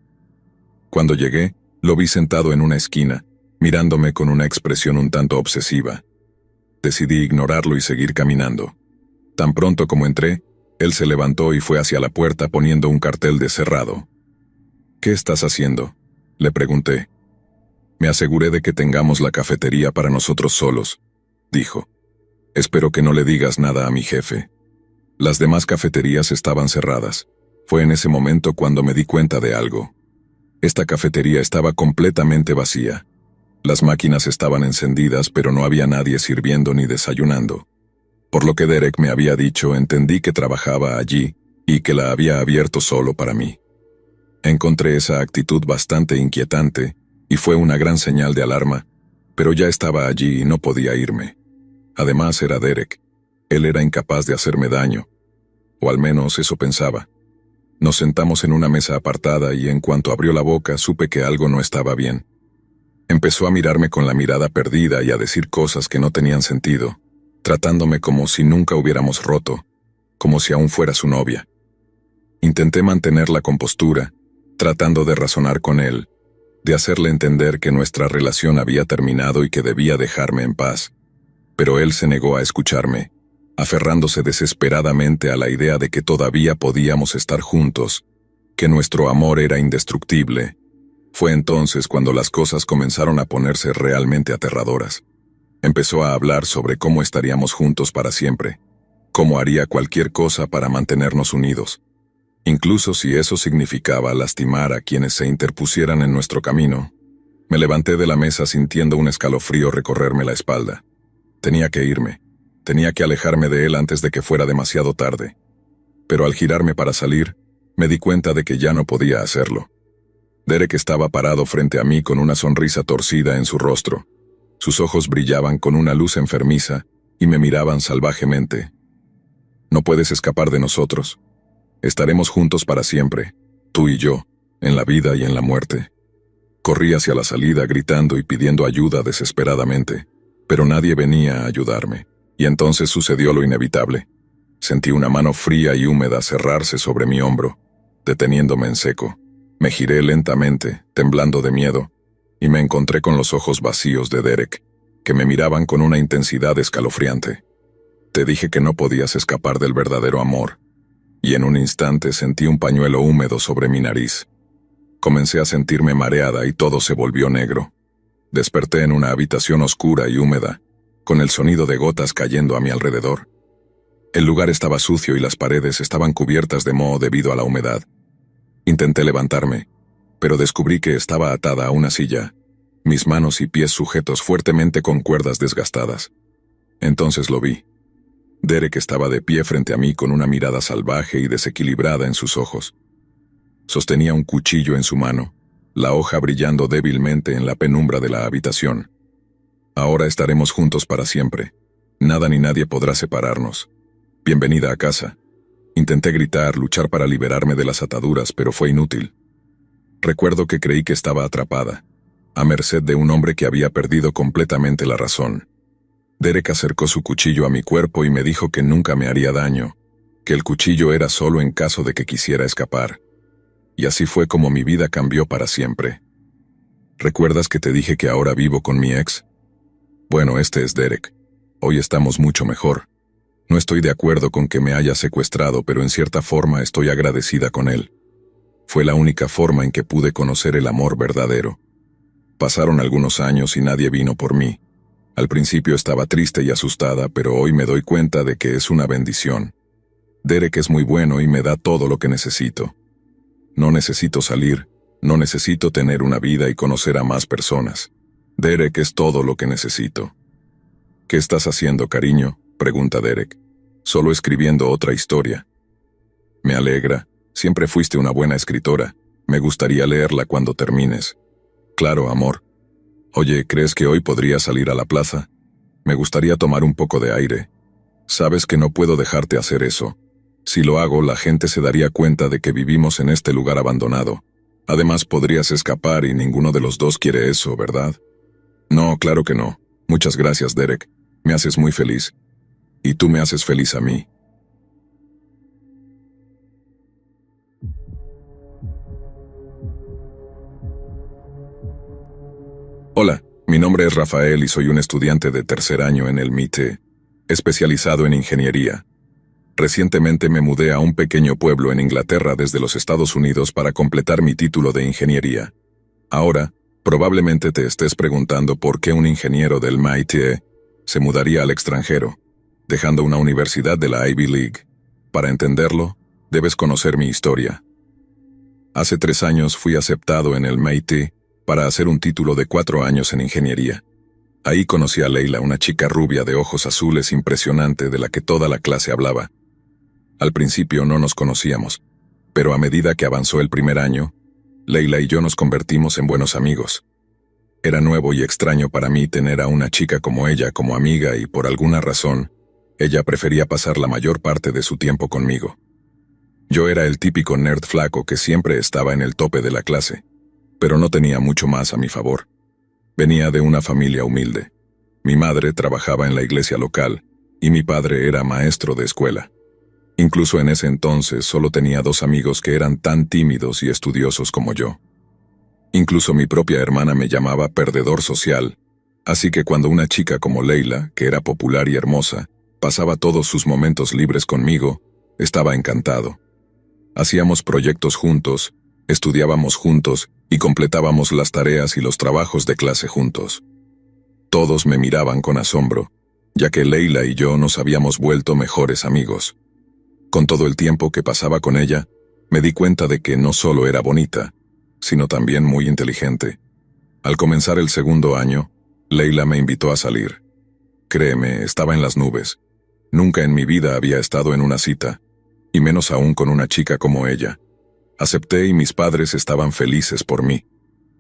Cuando llegué, lo vi sentado en una esquina, mirándome con una expresión un tanto obsesiva. Decidí ignorarlo y seguir caminando. Tan pronto como entré, él se levantó y fue hacia la puerta poniendo un cartel de cerrado. «¿Qué estás haciendo?», le pregunté. «Me aseguré de que tengamos la cafetería para nosotros solos», dijo. «Espero que no le digas nada a mi jefe». Las demás cafeterías estaban cerradas. Fue en ese momento cuando me di cuenta de algo. Esta cafetería estaba completamente vacía. Las máquinas estaban encendidas, pero no había nadie sirviendo ni desayunando. Por lo que Derek me había dicho, entendí que trabajaba allí y que la había abierto solo para mí. Encontré esa actitud bastante inquietante y fue una gran señal de alarma, pero ya estaba allí y no podía irme. Además era Derek. Él era incapaz de hacerme daño, o al menos eso pensaba. Nos sentamos en una mesa apartada y en cuanto abrió la boca supe que algo no estaba bien. Empezó a mirarme con la mirada perdida y a decir cosas que no tenían sentido, tratándome como si nunca hubiéramos roto, como si aún fuera su novia. Intenté mantener la compostura, tratando de razonar con él, de hacerle entender que nuestra relación había terminado y que debía dejarme en paz. Pero él se negó a escucharme, aferrándose desesperadamente a la idea de que todavía podíamos estar juntos, que nuestro amor era indestructible. Fue entonces cuando las cosas comenzaron a ponerse realmente aterradoras. Empezó a hablar sobre cómo estaríamos juntos para siempre, cómo haría cualquier cosa para mantenernos unidos, incluso si eso significaba lastimar a quienes se interpusieran en nuestro camino. Me levanté de la mesa sintiendo un escalofrío recorrerme la espalda. Tenía que irme, tenía que alejarme de él antes de que fuera demasiado tarde. Pero al girarme para salir, me di cuenta de que ya no podía hacerlo. Derek estaba parado frente a mí con una sonrisa torcida en su rostro. Sus ojos brillaban con una luz enfermiza y me miraban salvajemente. «No puedes escapar de nosotros. Estaremos juntos para siempre, tú y yo, en la vida y en la muerte». Corrí hacia la salida gritando y pidiendo ayuda desesperadamente, pero nadie venía a ayudarme, y entonces sucedió lo inevitable. Sentí una mano fría y húmeda cerrarse sobre mi hombro, deteniéndome en seco. Me giré lentamente, temblando de miedo, y me encontré con los ojos vacíos de Derek, que me miraban con una intensidad escalofriante. Te dije que no podías escapar del verdadero amor, y en un instante sentí un pañuelo húmedo sobre mi nariz. Comencé a sentirme mareada y todo se volvió negro. Desperté en una habitación oscura y húmeda, con el sonido de gotas cayendo a mi alrededor. El lugar estaba sucio y las paredes estaban cubiertas de moho debido a la humedad. Intenté levantarme, pero descubrí que estaba atada a una silla, mis manos y pies sujetos fuertemente con cuerdas desgastadas. Entonces lo vi. Derek estaba de pie frente a mí con una mirada salvaje y desequilibrada en sus ojos. Sostenía un cuchillo en su mano, la hoja brillando débilmente en la penumbra de la habitación. Ahora estaremos juntos para siempre. Nada ni nadie podrá separarnos. Bienvenida a casa. Intenté gritar, luchar para liberarme de las ataduras, pero fue inútil. Recuerdo que creí que estaba atrapada, a merced de un hombre que había perdido completamente la razón. Derek acercó su cuchillo a mi cuerpo y me dijo que nunca me haría daño, que el cuchillo era solo en caso de que quisiera escapar. Y así fue como mi vida cambió para siempre. ¿Recuerdas que te dije que ahora vivo con mi ex? Bueno, este es Derek. Hoy estamos mucho mejor. No estoy de acuerdo con que me haya secuestrado, pero en cierta forma estoy agradecida con él. Fue la única forma en que pude conocer el amor verdadero. Pasaron algunos años y nadie vino por mí. Al principio estaba triste y asustada, pero hoy me doy cuenta de que es una bendición. Derek es muy bueno y me da todo lo que necesito. No necesito salir, no necesito tener una vida y conocer a más personas. Derek es todo lo que necesito. ¿Qué estás haciendo, cariño?, pregunta Derek. Solo escribiendo otra historia. Me alegra, siempre fuiste una buena escritora. Me gustaría leerla cuando termines. Claro, amor. Oye, ¿crees que hoy podría salir a la plaza? Me gustaría tomar un poco de aire. Sabes que no puedo dejarte hacer eso. Si lo hago, la gente se daría cuenta de que vivimos en este lugar abandonado. Además, podrías escapar y ninguno de los dos quiere eso, ¿verdad? No, claro que no. Muchas gracias, Derek. Me haces muy feliz. Y tú me haces feliz a mí. Hola, mi nombre es Rafael y soy un estudiante de tercer año en el MIT, especializado en ingeniería. Recientemente me mudé a un pequeño pueblo en Inglaterra desde los Estados Unidos para completar mi título de ingeniería. Ahora, probablemente te estés preguntando por qué un ingeniero del MIT se mudaría al extranjero, dejando una universidad de la Ivy League. Para entenderlo, debes conocer mi historia. Hace 3 años fui aceptado en el MIT para hacer un título de 4 años en ingeniería. Ahí conocí a Leila, una chica rubia de ojos azules impresionante de la que toda la clase hablaba. Al principio no nos conocíamos, pero a medida que avanzó el primer año, Leila y yo nos convertimos en buenos amigos. Era nuevo y extraño para mí tener a una chica como ella como amiga y por alguna razón, ella prefería pasar la mayor parte de su tiempo conmigo. Yo era el típico nerd flaco que siempre estaba en el tope de la clase, pero no tenía mucho más a mi favor. Venía de una familia humilde. Mi madre trabajaba en la iglesia local y mi padre era maestro de escuela. Incluso en ese entonces solo tenía 2 amigos que eran tan tímidos y estudiosos como yo. Incluso mi propia hermana me llamaba perdedor social, así que cuando una chica como Leila, que era popular y hermosa, pasaba todos sus momentos libres conmigo, estaba encantado. Hacíamos proyectos juntos, estudiábamos juntos y completábamos las tareas y los trabajos de clase juntos. Todos me miraban con asombro, ya que Leila y yo nos habíamos vuelto mejores amigos. Con todo el tiempo que pasaba con ella, me di cuenta de que no solo era bonita, sino también muy inteligente. Al comenzar el segundo año, Leila me invitó a salir. Créeme, estaba en las nubes. Nunca en mi vida había estado en una cita, y menos aún con una chica como ella. Acepté y mis padres estaban felices por mí.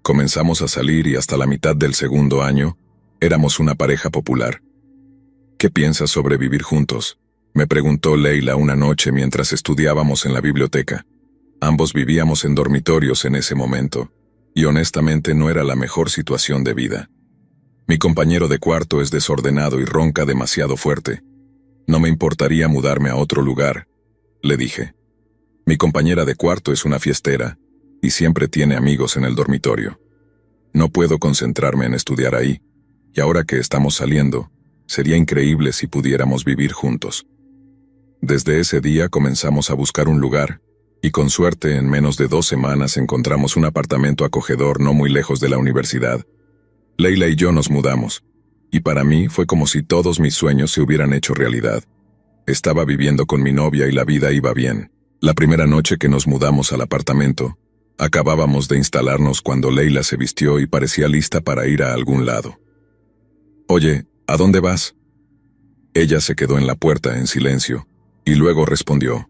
Comenzamos a salir y hasta la mitad del segundo año, éramos una pareja popular. ¿Qué piensas sobre vivir juntos?, me preguntó Leila una noche mientras estudiábamos en la biblioteca. Ambos vivíamos en dormitorios en ese momento, y honestamente no era la mejor situación de vida. Mi compañero de cuarto es desordenado y ronca demasiado fuerte. No me importaría mudarme a otro lugar, le dije. Mi compañera de cuarto es una fiestera, y siempre tiene amigos en el dormitorio. No puedo concentrarme en estudiar ahí, y ahora que estamos saliendo, Sería increíble si pudiéramos vivir juntos. Desde ese día comenzamos a buscar un lugar, y con suerte en menos de 2 semanas encontramos un apartamento acogedor no muy lejos de la universidad. Leila y yo nos mudamos, y para mí fue como si todos mis sueños se hubieran hecho realidad. Estaba viviendo con mi novia y la vida iba bien. La primera noche que nos mudamos al apartamento, acabábamos de instalarnos cuando Leila se vistió y parecía lista para ir a algún lado. «Oye, ¿a dónde vas?». Ella se quedó en la puerta en silencio, y luego respondió: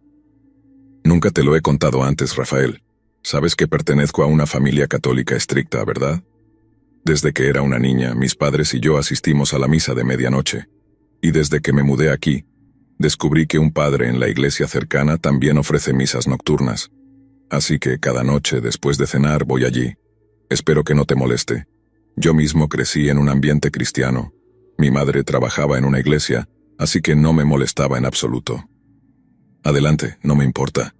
«Nunca te lo he contado antes, Rafael. Sabes que pertenezco a una familia católica estricta, ¿verdad? Desde que era una niña, mis padres y yo asistimos a la misa de medianoche, y desde que me mudé aquí, descubrí que un padre en la iglesia cercana también ofrece misas nocturnas. Así que cada noche después de cenar voy allí. Espero que no te moleste. Yo mismo crecí en un ambiente cristiano. Mi madre trabajaba en una iglesia, así que no me molestaba en absoluto». «Adelante, no me importa.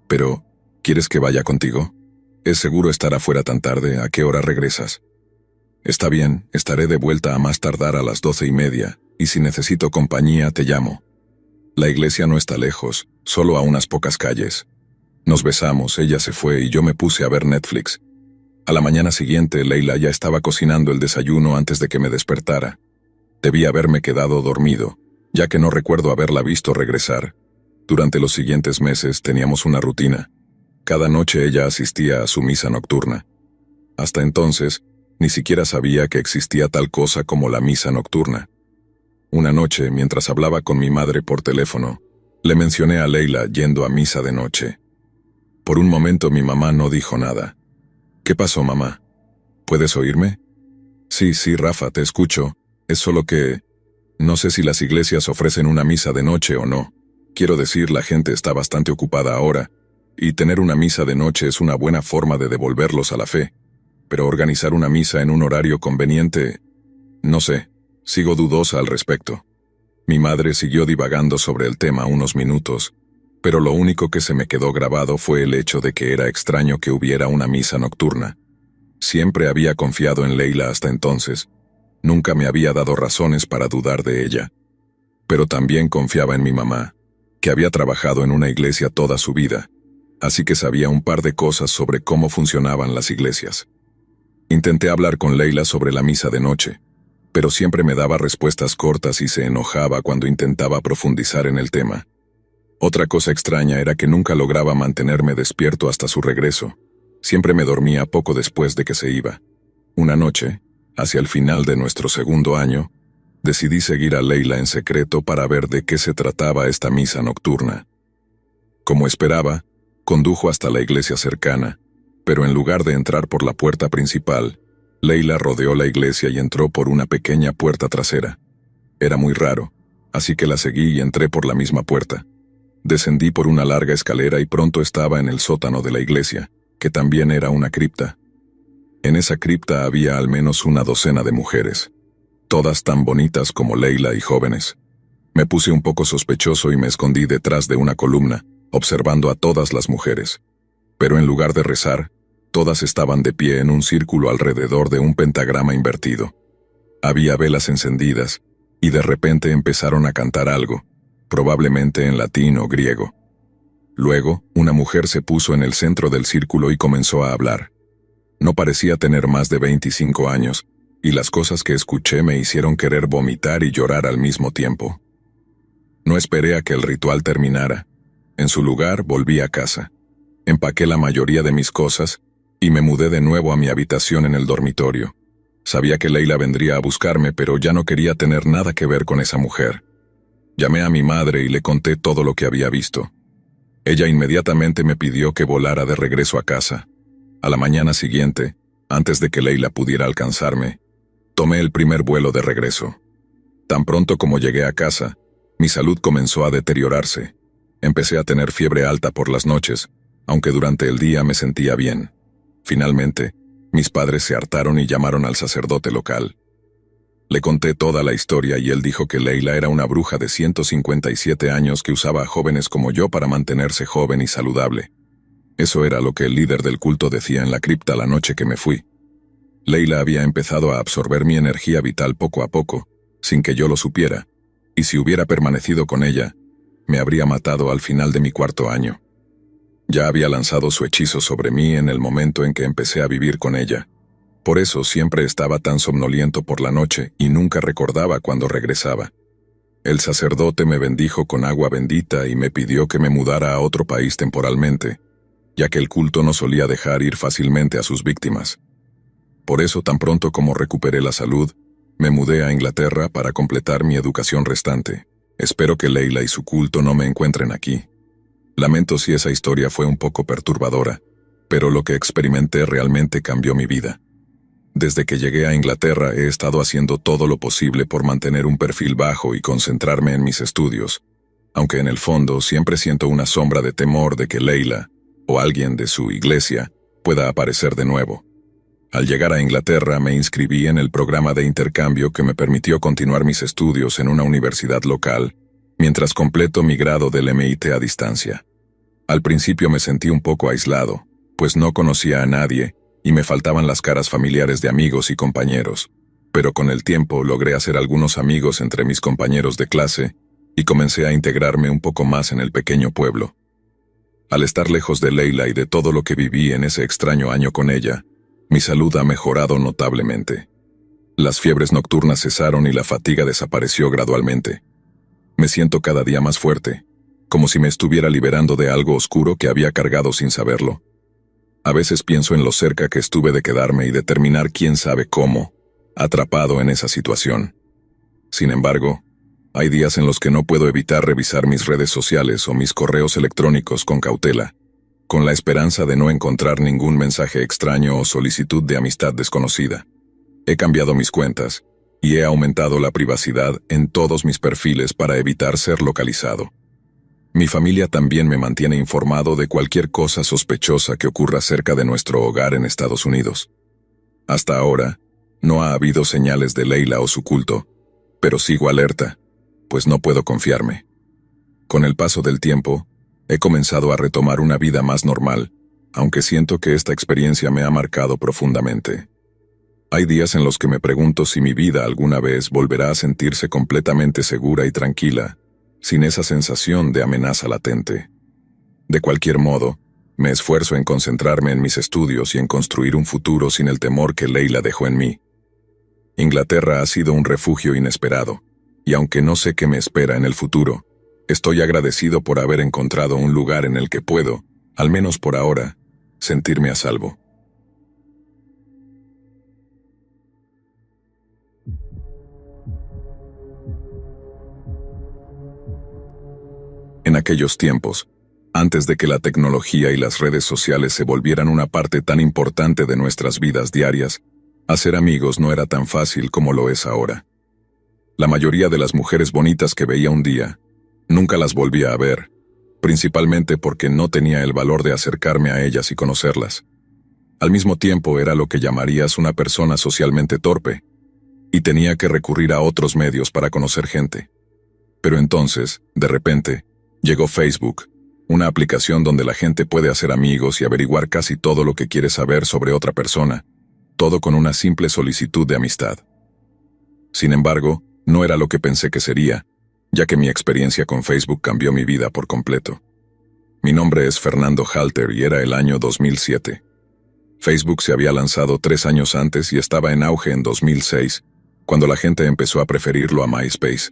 Pero, ¿quieres que vaya contigo? Es seguro estar afuera tan tarde. ¿A qué hora regresas?». «Está bien, estaré de vuelta a más tardar a las 12:30, y si necesito compañía te llamo. La iglesia no está lejos, solo a unas pocas calles». Nos besamos, ella se fue y yo me puse a ver Netflix. A la mañana siguiente, Leila ya estaba cocinando el desayuno antes de que me despertara. Debí haberme quedado dormido, ya que no recuerdo haberla visto regresar. Durante los siguientes meses teníamos una rutina. Cada noche ella asistía a su misa nocturna. Hasta entonces, ni siquiera sabía que existía tal cosa como la misa nocturna. Una noche, mientras hablaba con mi madre por teléfono, le mencioné a Leila yendo a misa de noche. Por un momento mi mamá no dijo nada. «¿Qué pasó, mamá? ¿Puedes oírme?». Sí, Rafa, te escucho. Es solo que... no sé si las iglesias ofrecen una misa de noche o no. Quiero decir, la gente está bastante ocupada ahora, y tener una misa de noche es una buena forma de devolverlos a la fe. Pero organizar una misa en un horario conveniente... no sé, sigo dudosa al respecto». Mi madre siguió divagando sobre el tema unos minutos, pero lo único que se me quedó grabado fue el hecho de que era extraño que hubiera una misa nocturna. Siempre había confiado en Leila hasta entonces. Nunca me había dado razones para dudar de ella. Pero también confiaba en mi mamá, que había trabajado en una iglesia toda su vida, así que sabía un par de cosas sobre cómo funcionaban las iglesias. Intenté hablar con Leila sobre la misa de noche, pero siempre me daba respuestas cortas y se enojaba cuando intentaba profundizar en el tema. Otra cosa extraña era que nunca lograba mantenerme despierto hasta su regreso. Siempre me dormía poco después de que se iba. Una noche, hacia el final de nuestro segundo año, decidí seguir a Leila en secreto para ver de qué se trataba esta misa nocturna. Como esperaba, condujo hasta la iglesia cercana, pero en lugar de entrar por la puerta principal, Leila rodeó la iglesia y entró por una pequeña puerta trasera. Era muy raro, así que la seguí y entré por la misma puerta. Descendí por una larga escalera y pronto estaba en el sótano de la iglesia, que también era una cripta. En esa cripta había al menos una docena de mujeres, todas tan bonitas como Leila y jóvenes. Me puse un poco sospechoso y me escondí detrás de una columna, observando a todas las mujeres. Pero en lugar de rezar, todas estaban de pie en un círculo alrededor de un pentagrama invertido. Había velas encendidas, y de repente empezaron a cantar algo, probablemente en latín o griego. Luego, una mujer se puso en el centro del círculo y comenzó a hablar. No parecía tener más de 25 años, y las cosas que escuché me hicieron querer vomitar y llorar al mismo tiempo. No esperé a que el ritual terminara. En su lugar, volví a casa. Empaqué la mayoría de mis cosas, y me mudé de nuevo a mi habitación en el dormitorio. Sabía que Leila vendría a buscarme, pero ya no quería tener nada que ver con esa mujer. Llamé a mi madre y le conté todo lo que había visto. Ella inmediatamente me pidió que volara de regreso a casa. A la mañana siguiente, antes de que Leila pudiera alcanzarme, tomé el primer vuelo de regreso. Tan pronto como llegué a casa, mi salud comenzó a deteriorarse. Empecé a tener fiebre alta por las noches, aunque durante el día me sentía bien. Finalmente, mis padres se hartaron y llamaron al sacerdote local. Le conté toda la historia y él dijo que Leila era una bruja de 157 años que usaba a jóvenes como yo para mantenerse joven y saludable. Eso era lo que el líder del culto decía en la cripta la noche que me fui. Leila había empezado a absorber mi energía vital poco a poco, sin que yo lo supiera, y si hubiera permanecido con ella, me habría matado al final de mi cuarto año. Ya había lanzado su hechizo sobre mí en el momento en que empecé a vivir con ella. Por eso siempre estaba tan somnoliento por la noche y nunca recordaba cuando regresaba. El sacerdote me bendijo con agua bendita y me pidió que me mudara a otro país temporalmente, ya que el culto no solía dejar ir fácilmente a sus víctimas. Por eso, tan pronto como recuperé la salud, me mudé a Inglaterra para completar mi educación restante. Espero que Leila y su culto no me encuentren aquí. Lamento si esa historia fue un poco perturbadora, pero lo que experimenté realmente cambió mi vida. Desde que llegué a Inglaterra he estado haciendo todo lo posible por mantener un perfil bajo y concentrarme en mis estudios, aunque en el fondo siempre siento una sombra de temor de que Leila, o alguien de su iglesia, pueda aparecer de nuevo. Al llegar a Inglaterra me inscribí en el programa de intercambio que me permitió continuar mis estudios en una universidad local, mientras completo mi grado del MIT a distancia. Al principio me sentí un poco aislado, pues no conocía a nadie y me faltaban las caras familiares de amigos y compañeros, pero con el tiempo logré hacer algunos amigos entre mis compañeros de clase y comencé a integrarme un poco más en el pequeño pueblo. Al estar lejos de Leila y de todo lo que viví en ese extraño año con ella, mi salud ha mejorado notablemente. Las fiebres nocturnas cesaron y la fatiga desapareció gradualmente. Me siento cada día más fuerte, como si me estuviera liberando de algo oscuro que había cargado sin saberlo. A veces pienso en lo cerca que estuve de quedarme y de terminar quién sabe cómo, atrapado en esa situación. Sin embargo, hay días en los que no puedo evitar revisar mis redes sociales o mis correos electrónicos con cautela, con la esperanza de no encontrar ningún mensaje extraño o solicitud de amistad desconocida. He cambiado mis cuentas y he aumentado la privacidad en todos mis perfiles para evitar ser localizado. Mi familia también me mantiene informado de cualquier cosa sospechosa que ocurra cerca de nuestro hogar en Estados Unidos. Hasta ahora, no ha habido señales de Leila o su culto, pero sigo alerta, pues no puedo confiarme. Con el paso del tiempo, he comenzado a retomar una vida más normal, aunque siento que esta experiencia me ha marcado profundamente. Hay días en los que me pregunto si mi vida alguna vez volverá a sentirse completamente segura y tranquila, sin esa sensación de amenaza latente. De cualquier modo, me esfuerzo en concentrarme en mis estudios y en construir un futuro sin el temor que Leila dejó en mí. Inglaterra ha sido un refugio inesperado, y aunque no sé qué me espera en el futuro, estoy agradecido por haber encontrado un lugar en el que puedo, al menos por ahora, sentirme a salvo. En aquellos tiempos, antes de que la tecnología y las redes sociales se volvieran una parte tan importante de nuestras vidas diarias, hacer amigos no era tan fácil como lo es ahora. La mayoría de las mujeres bonitas que veía un día, nunca las volvía a ver, principalmente porque no tenía el valor de acercarme a ellas y conocerlas. Al mismo tiempo era lo que llamarías una persona socialmente torpe, y tenía que recurrir a otros medios para conocer gente. Pero entonces, de repente, llegó Facebook, una aplicación donde la gente puede hacer amigos y averiguar casi todo lo que quiere saber sobre otra persona, todo con una simple solicitud de amistad. Sin embargo, no era lo que pensé que sería, ya que mi experiencia con Facebook cambió mi vida por completo. Mi nombre es Fernando Halter y era el año 2007. Facebook se había lanzado 3 años antes y estaba en auge en 2006, cuando la gente empezó a preferirlo a MySpace.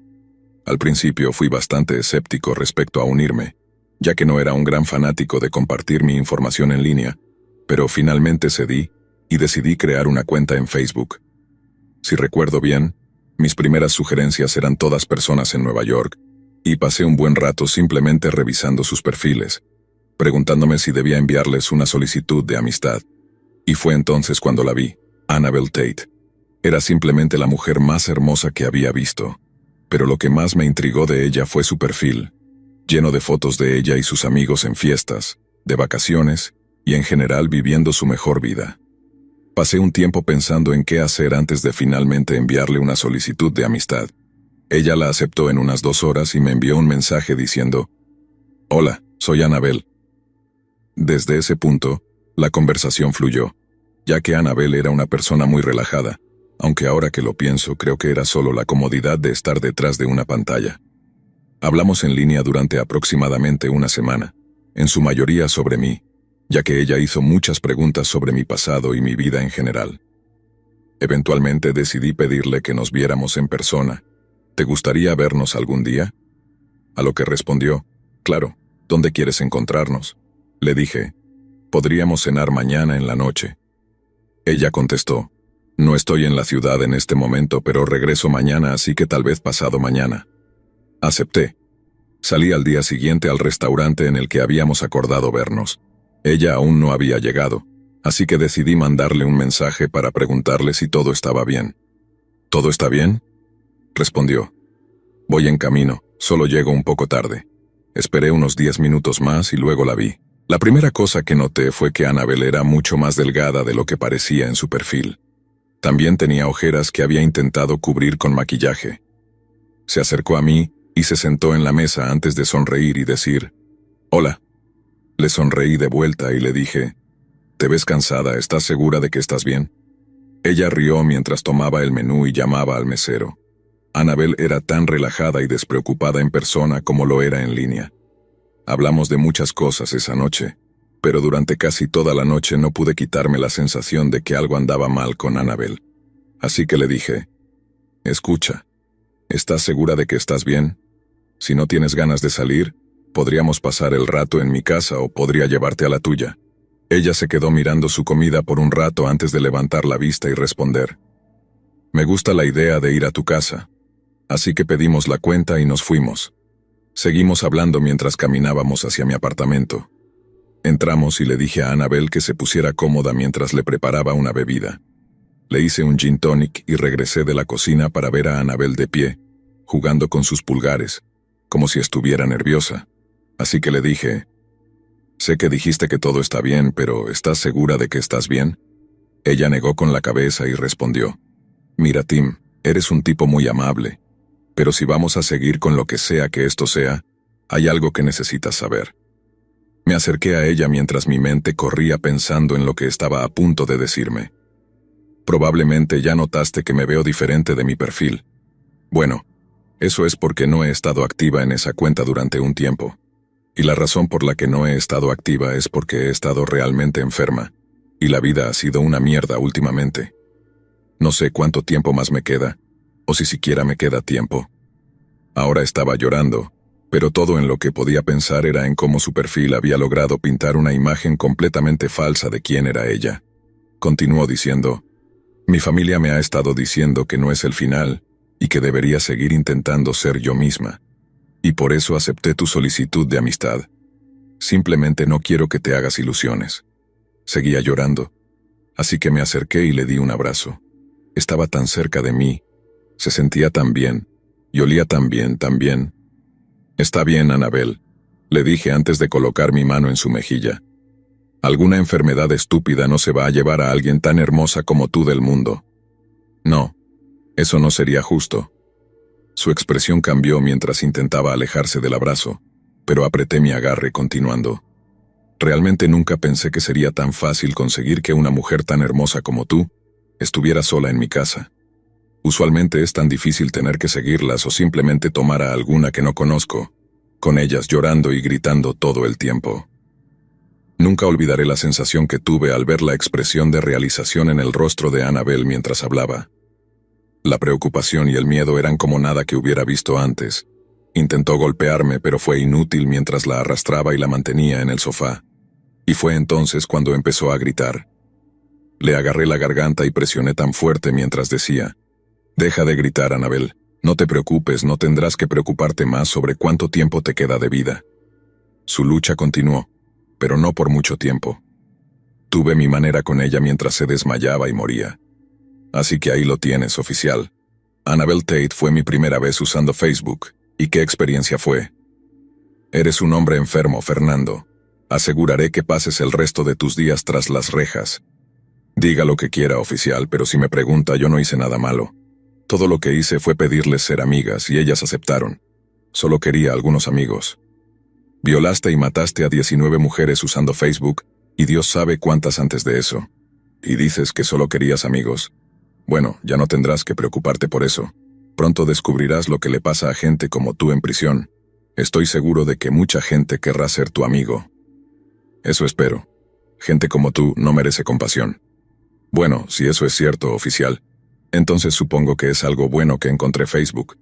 Al principio fui bastante escéptico respecto a unirme, ya que no era un gran fanático de compartir mi información en línea, pero finalmente cedí y decidí crear una cuenta en Facebook. Si recuerdo bien, mis primeras sugerencias eran todas personas en Nueva York, y pasé un buen rato simplemente revisando sus perfiles, preguntándome si debía enviarles una solicitud de amistad. Y fue entonces cuando la vi, Annabelle Tate. Era simplemente la mujer más hermosa que había visto. Pero lo que más me intrigó de ella fue su perfil, lleno de fotos de ella y sus amigos en fiestas, de vacaciones, y en general viviendo su mejor vida. Pasé un tiempo pensando en qué hacer antes de finalmente enviarle una solicitud de amistad. Ella la aceptó en unas 2 horas y me envió un mensaje diciendo: «Hola, soy Annabelle». Desde ese punto, la conversación fluyó, ya que Annabelle era una persona muy relajada, aunque ahora que lo pienso creo que era solo la comodidad de estar detrás de una pantalla. Hablamos en línea durante aproximadamente una semana, en su mayoría sobre mí, ya que ella hizo muchas preguntas sobre mi pasado y mi vida en general. Eventualmente decidí pedirle que nos viéramos en persona. ¿Te gustaría vernos algún día? A lo que respondió, claro, ¿dónde quieres encontrarnos? Le dije, podríamos cenar mañana en la noche. Ella contestó, no estoy en la ciudad en este momento, pero regreso mañana, así que tal vez pasado mañana. Acepté. Salí al día siguiente al restaurante en el que habíamos acordado vernos. Ella aún no había llegado, así que decidí mandarle un mensaje para preguntarle si todo estaba bien. ¿Todo está bien?, respondió. Voy en camino, solo llego un poco tarde. Esperé unos 10 minutos más y luego la vi. La primera cosa que noté fue que Annabel era mucho más delgada de lo que parecía en su perfil. También tenía ojeras que había intentado cubrir con maquillaje. Se acercó a mí y se sentó en la mesa antes de sonreír y decir, «Hola». Le sonreí de vuelta y le dije, «¿Te ves cansada? ¿Estás segura de que estás bien?». Ella rió mientras tomaba el menú y llamaba al mesero. Annabel era tan relajada y despreocupada en persona como lo era en línea. Hablamos de muchas cosas esa noche, pero durante casi toda la noche no pude quitarme la sensación de que algo andaba mal con Annabel. Así que le dije, «Escucha, ¿estás segura de que estás bien? Si no tienes ganas de salir, podríamos pasar el rato en mi casa o podría llevarte a la tuya». Ella se quedó mirando su comida por un rato antes de levantar la vista y responder, «Me gusta la idea de ir a tu casa». Así que pedimos la cuenta y nos fuimos. Seguimos hablando mientras caminábamos hacia mi apartamento. Entramos y le dije a Annabel que se pusiera cómoda mientras le preparaba una bebida. Le hice un gin tonic y regresé de la cocina para ver a Annabel de pie, jugando con sus pulgares, como si estuviera nerviosa. Así que le dije, «Sé que dijiste que todo está bien, pero ¿estás segura de que estás bien?». Ella negó con la cabeza y respondió, «Mira, Tim, eres un tipo muy amable. Pero si vamos a seguir con lo que sea que esto sea, hay algo que necesitas saber». Me acerqué a ella mientras mi mente corría pensando en lo que estaba a punto de decirme. «Probablemente ya notaste que me veo diferente de mi perfil. Bueno, eso es porque no he estado activa en esa cuenta durante un tiempo. Y la razón por la que no he estado activa es porque he estado realmente enferma, y la vida ha sido una mierda últimamente. No sé cuánto tiempo más me queda, o si siquiera me queda tiempo». Ahora estaba llorando, pero todo en lo que podía pensar era en cómo su perfil había logrado pintar una imagen completamente falsa de quién era ella. Continuó diciendo, «Mi familia me ha estado diciendo que no es el final, y que debería seguir intentando ser yo misma. Y por eso acepté tu solicitud de amistad. Simplemente no quiero que te hagas ilusiones». Seguía llorando, así que me acerqué y le di un abrazo. Estaba tan cerca de mí, se sentía tan bien, y olía tan bien, tan bien. «Está bien, Annabel», le dije antes de colocar mi mano en su mejilla. «Alguna enfermedad estúpida no se va a llevar a alguien tan hermosa como tú del mundo. No, eso no sería justo». Su expresión cambió mientras intentaba alejarse del abrazo, pero apreté mi agarre continuando. «Realmente nunca pensé que sería tan fácil conseguir que una mujer tan hermosa como tú estuviera sola en mi casa. Usualmente es tan difícil tener que seguirlas o simplemente tomar a alguna que no conozco, con ellas llorando y gritando todo el tiempo». Nunca olvidaré la sensación que tuve al ver la expresión de realización en el rostro de Annabel mientras hablaba. La preocupación y el miedo eran como nada que hubiera visto antes. Intentó golpearme, pero fue inútil mientras la arrastraba y la mantenía en el sofá. Y fue entonces cuando empezó a gritar. Le agarré la garganta y presioné tan fuerte mientras decía, «Deja de gritar, Annabel. No te preocupes, no tendrás que preocuparte más sobre cuánto tiempo te queda de vida». Su lucha continuó, pero no por mucho tiempo. Tuve mi manera con ella mientras se desmayaba y moría. Así que ahí lo tienes, oficial. Annabel Tate fue mi primera vez usando Facebook. ¿Y qué experiencia fue? Eres un hombre enfermo, Fernando. Aseguraré que pases el resto de tus días tras las rejas. Diga lo que quiera, oficial, pero si me pregunta, yo no hice nada malo. Todo lo que hice fue pedirles ser amigas y ellas aceptaron. Solo quería algunos amigos. Violaste y mataste a 19 mujeres usando Facebook, y Dios sabe cuántas antes de eso. Y dices que solo querías amigos. Bueno, ya no tendrás que preocuparte por eso. Pronto descubrirás lo que le pasa a gente como tú en prisión. Estoy seguro de que mucha gente querrá ser tu amigo. Eso espero. Gente como tú no merece compasión. Bueno, si eso es cierto, oficial, entonces supongo que es algo bueno que encontré Facebook.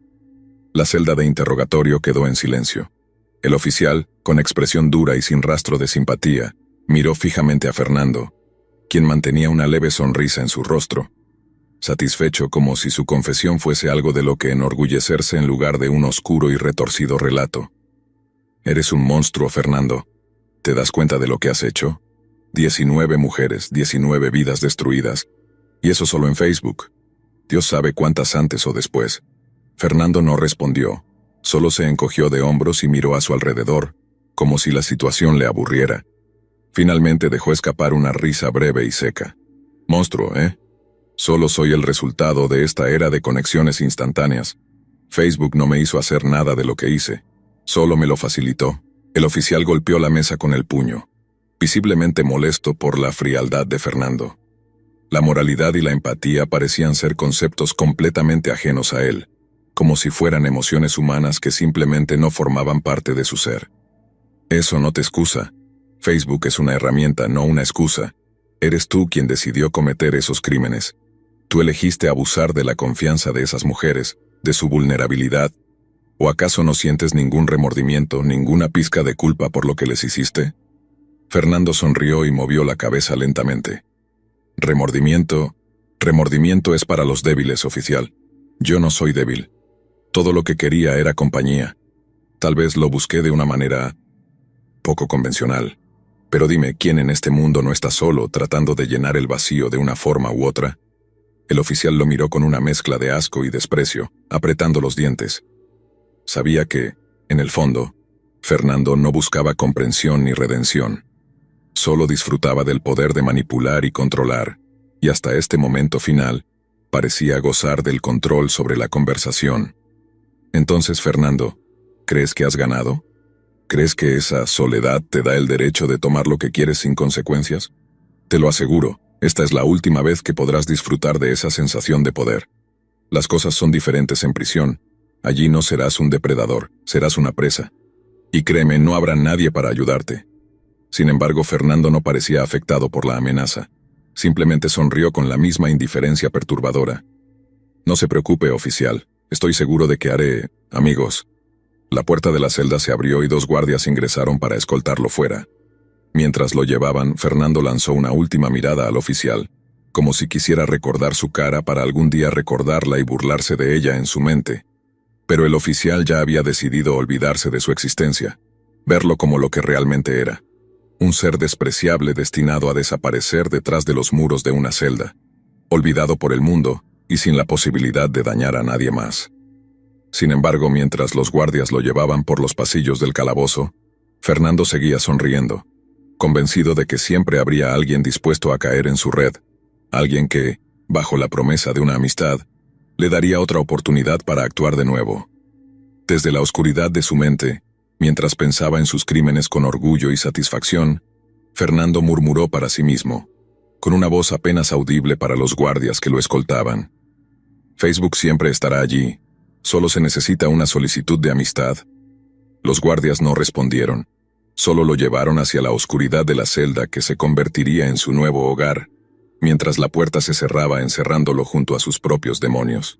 La celda de interrogatorio quedó en silencio. El oficial, con expresión dura y sin rastro de simpatía, miró fijamente a Fernando, quien mantenía una leve sonrisa en su rostro, satisfecho como si su confesión fuese algo de lo que enorgullecerse en lugar de un oscuro y retorcido relato. Eres un monstruo, Fernando. ¿Te das cuenta de lo que has hecho? 19 mujeres, 19 vidas destruidas. Y eso solo en Facebook. Dios sabe cuántas antes o después. Fernando no respondió, solo se encogió de hombros y miró a su alrededor, como si la situación le aburriera. Finalmente dejó escapar una risa breve y seca. Monstruo, ¿eh? Solo soy el resultado de esta era de conexiones instantáneas. Facebook no me hizo hacer nada de lo que hice, solo me lo facilitó. El oficial golpeó la mesa con el puño, visiblemente molesto por la frialdad de Fernando. La moralidad y la empatía parecían ser conceptos completamente ajenos a él, como si fueran emociones humanas que simplemente no formaban parte de su ser. Eso no te excusa. Facebook es una herramienta, no una excusa. Eres tú quien decidió cometer esos crímenes. Tú elegiste abusar de la confianza de esas mujeres, de su vulnerabilidad. ¿O acaso no sientes ningún remordimiento, ninguna pizca de culpa por lo que les hiciste? Fernando sonrió y movió la cabeza lentamente. Remordimiento es para los débiles, oficial. Yo no soy débil. Todo lo que quería era compañía. Tal vez lo busqué de una manera poco convencional. Pero dime, ¿quién en este mundo no está solo tratando de llenar el vacío de una forma u otra? El oficial lo miró con una mezcla de asco y desprecio, apretando los dientes. Sabía que, en el fondo, Fernando no buscaba comprensión ni redención. Solo disfrutaba del poder de manipular y controlar, y hasta este momento final, parecía gozar del control sobre la conversación. Entonces, Fernando, ¿crees que has ganado? ¿Crees que esa soledad te da el derecho de tomar lo que quieres sin consecuencias? Te lo aseguro, esta es la última vez que podrás disfrutar de esa sensación de poder. Las cosas son diferentes en prisión. Allí no serás un depredador, serás una presa. Y créeme, no habrá nadie para ayudarte. Sin embargo, Fernando no parecía afectado por la amenaza. Simplemente sonrió con la misma indiferencia perturbadora. No se preocupe, oficial. Estoy seguro de que haré amigos. La puerta de la celda se abrió y 2 guardias ingresaron para escoltarlo fuera. Mientras lo llevaban, Fernando lanzó una última mirada al oficial, como si quisiera recordar su cara para algún día recordarla y burlarse de ella en su mente. Pero el oficial ya había decidido olvidarse de su existencia, verlo como lo que realmente era. Un ser despreciable destinado a desaparecer detrás de los muros de una celda, olvidado por el mundo y sin la posibilidad de dañar a nadie más. Sin embargo, mientras los guardias lo llevaban por los pasillos del calabozo, Fernando seguía sonriendo, convencido de que siempre habría alguien dispuesto a caer en su red, alguien que, bajo la promesa de una amistad, le daría otra oportunidad para actuar de nuevo. Desde la oscuridad de su mente, mientras pensaba en sus crímenes con orgullo y satisfacción, Fernando murmuró para sí mismo, con una voz apenas audible para los guardias que lo escoltaban. Facebook siempre estará allí. Solo se necesita una solicitud de amistad. Los guardias no respondieron. Solo lo llevaron hacia la oscuridad de la celda que se convertiría en su nuevo hogar, mientras la puerta se cerraba encerrándolo junto a sus propios demonios.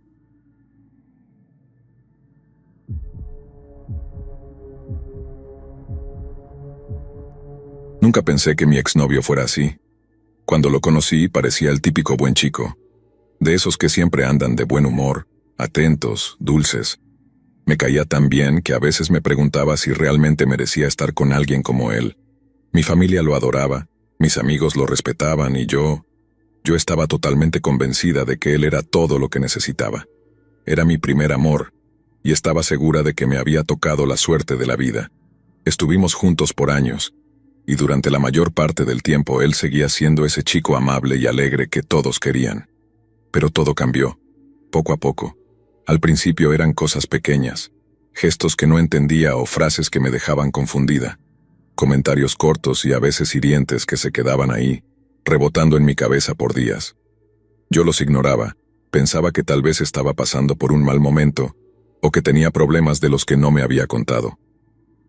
Nunca pensé que mi exnovio fuera así. Cuando lo conocí parecía el típico buen chico, de esos que siempre andan de buen humor, atentos, dulces. Me caía tan bien que a veces me preguntaba si realmente merecía estar con alguien como él. Mi familia lo adoraba, mis amigos lo respetaban y yo estaba totalmente convencida de que él era todo lo que necesitaba. Era mi primer amor, y estaba segura de que me había tocado la suerte de la vida. Estuvimos juntos por años, y durante la mayor parte del tiempo él seguía siendo ese chico amable y alegre que todos querían. Pero todo cambió, poco a poco. Al principio eran cosas pequeñas, gestos que no entendía o frases que me dejaban confundida, comentarios cortos y a veces hirientes que se quedaban ahí, rebotando en mi cabeza por días. Yo los ignoraba, Pensaba que tal vez estaba pasando por un mal momento, o que tenía problemas de los que no me había contado.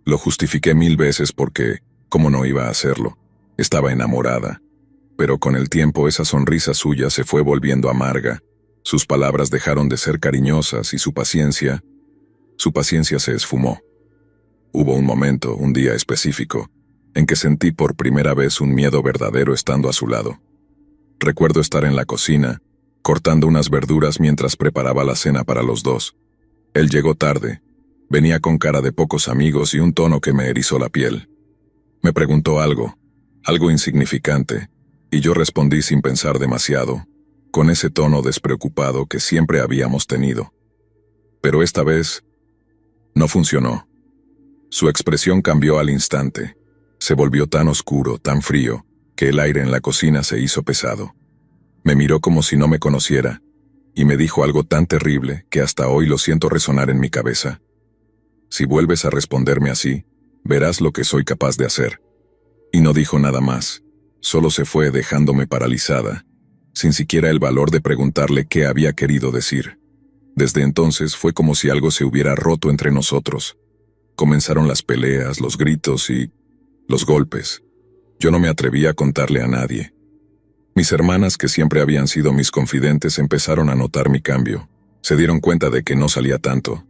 Lo justifiqué 1000 veces porque, ¿cómo no iba a hacerlo? Estaba enamorada. Pero con el tiempo esa sonrisa suya se fue volviendo amarga, sus palabras dejaron de ser cariñosas y su paciencia se esfumó. Hubo un momento, un día específico, en que sentí por primera vez un miedo verdadero estando a su lado. Recuerdo estar en la cocina, cortando unas verduras mientras preparaba la cena para los dos. Él llegó tarde, venía con cara de pocos amigos y un tono que me erizó la piel. Me preguntó algo insignificante, y yo respondí sin pensar demasiado, con ese tono despreocupado que siempre habíamos tenido. Pero esta vez, no funcionó. Su expresión cambió al instante. Se volvió tan oscuro, tan frío, que el aire en la cocina se hizo pesado. Me miró como si no me conociera, y me dijo algo tan terrible que hasta hoy lo siento resonar en mi cabeza. Si vuelves a responderme así, verás lo que soy capaz de hacer. Y no dijo nada más, solo se fue dejándome paralizada, sin siquiera el valor de preguntarle qué había querido decir. Desde entonces fue como si algo se hubiera roto entre nosotros. Comenzaron las peleas, los gritos y los golpes. Yo no me atrevía a contarle a nadie. Mis hermanas, que siempre habían sido mis confidentes, empezaron a notar mi cambio. Se dieron cuenta de que no salía tanto,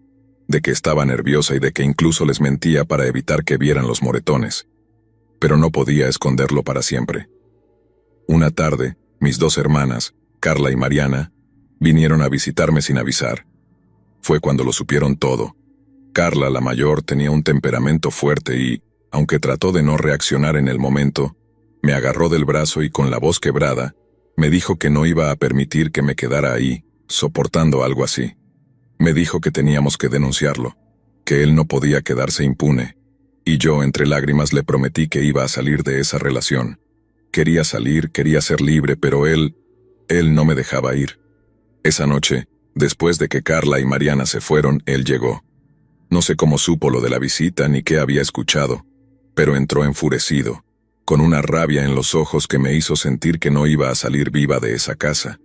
de que estaba nerviosa y de que incluso les mentía para evitar que vieran los moretones. Pero no podía esconderlo para siempre. Una tarde, mis 2 hermanas, Carla y Mariana, vinieron a visitarme sin avisar. Fue cuando lo supieron todo. Carla, la mayor, tenía un temperamento fuerte y, aunque trató de no reaccionar en el momento, me agarró del brazo y con la voz quebrada, me dijo que no iba a permitir que me quedara ahí, soportando algo así. Me dijo que teníamos que denunciarlo, que él no podía quedarse impune, y yo entre lágrimas le prometí que iba a salir de esa relación. Quería salir, quería ser libre, pero él no me dejaba ir. Esa noche, después de que Carla y Mariana se fueron, él llegó. No sé cómo supo lo de la visita ni qué había escuchado, pero entró enfurecido, con una rabia en los ojos que me hizo sentir que no iba a salir viva de esa casa.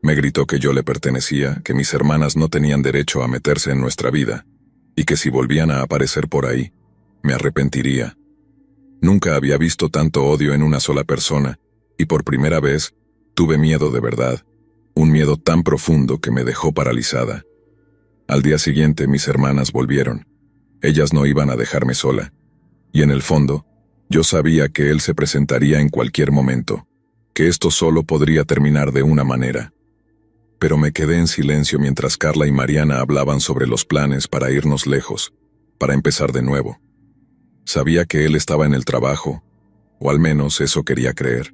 Me gritó que yo le pertenecía, que mis hermanas no tenían derecho a meterse en nuestra vida, y que si volvían a aparecer por ahí, me arrepentiría. Nunca había visto tanto odio en una sola persona, y por primera vez, tuve miedo de verdad, un miedo tan profundo que me dejó paralizada. Al día siguiente mis hermanas volvieron. Ellas no iban a dejarme sola, y en el fondo, yo sabía que él se presentaría en cualquier momento, que esto solo podría terminar de una manera. Pero me quedé en silencio mientras Carla y Mariana hablaban sobre los planes para irnos lejos, para empezar de nuevo. Sabía que él estaba en el trabajo, o al menos eso quería creer.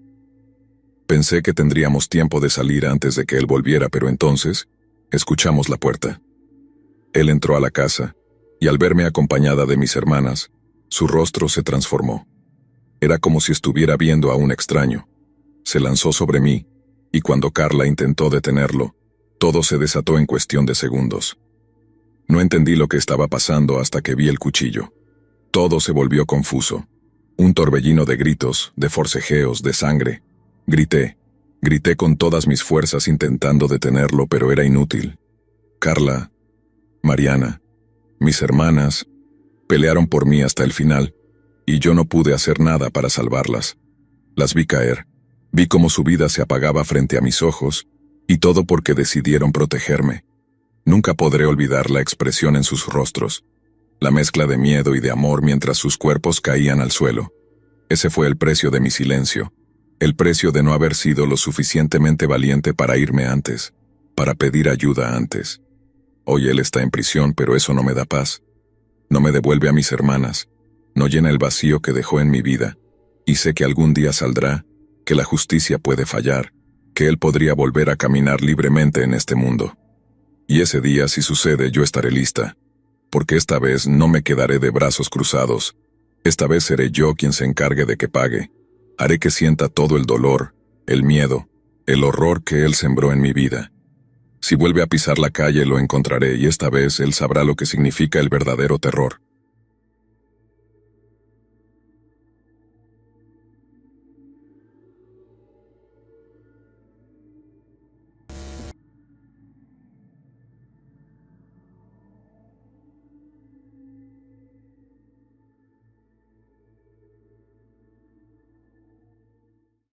Pensé que tendríamos tiempo de salir antes de que él volviera, pero entonces, escuchamos la puerta. Él entró a la casa, y al verme acompañada de mis hermanas, su rostro se transformó. Era como si estuviera viendo a un extraño. Se lanzó sobre mí, y cuando Carla intentó detenerlo, todo se desató en cuestión de segundos. No entendí lo que estaba pasando hasta que vi el cuchillo. Todo se volvió confuso. Un torbellino de gritos, de forcejeos, de sangre. Grité con todas mis fuerzas intentando detenerlo, pero era inútil. Carla, Mariana, mis hermanas, pelearon por mí hasta el final, y yo no pude hacer nada para salvarlas. Las vi caer, vi cómo su vida se apagaba frente a mis ojos, y todo porque decidieron protegerme. Nunca podré olvidar la expresión en sus rostros, la mezcla de miedo y de amor mientras sus cuerpos caían al suelo. Ese fue el precio de mi silencio, el precio de no haber sido lo suficientemente valiente para irme antes, para pedir ayuda antes. Hoy él está en prisión, pero eso no me da paz. No me devuelve a mis hermanas, no llena el vacío que dejó en mi vida, y sé que algún día saldrá, que la justicia puede fallar, que él podría volver a caminar libremente en este mundo. Y ese día, si sucede, yo estaré lista, porque esta vez no me quedaré de brazos cruzados. Esta vez seré yo quien se encargue de que pague. Haré que sienta todo el dolor, el miedo, el horror que él sembró en mi vida. Si vuelve a pisar la calle lo encontraré y esta vez él sabrá lo que significa el verdadero terror.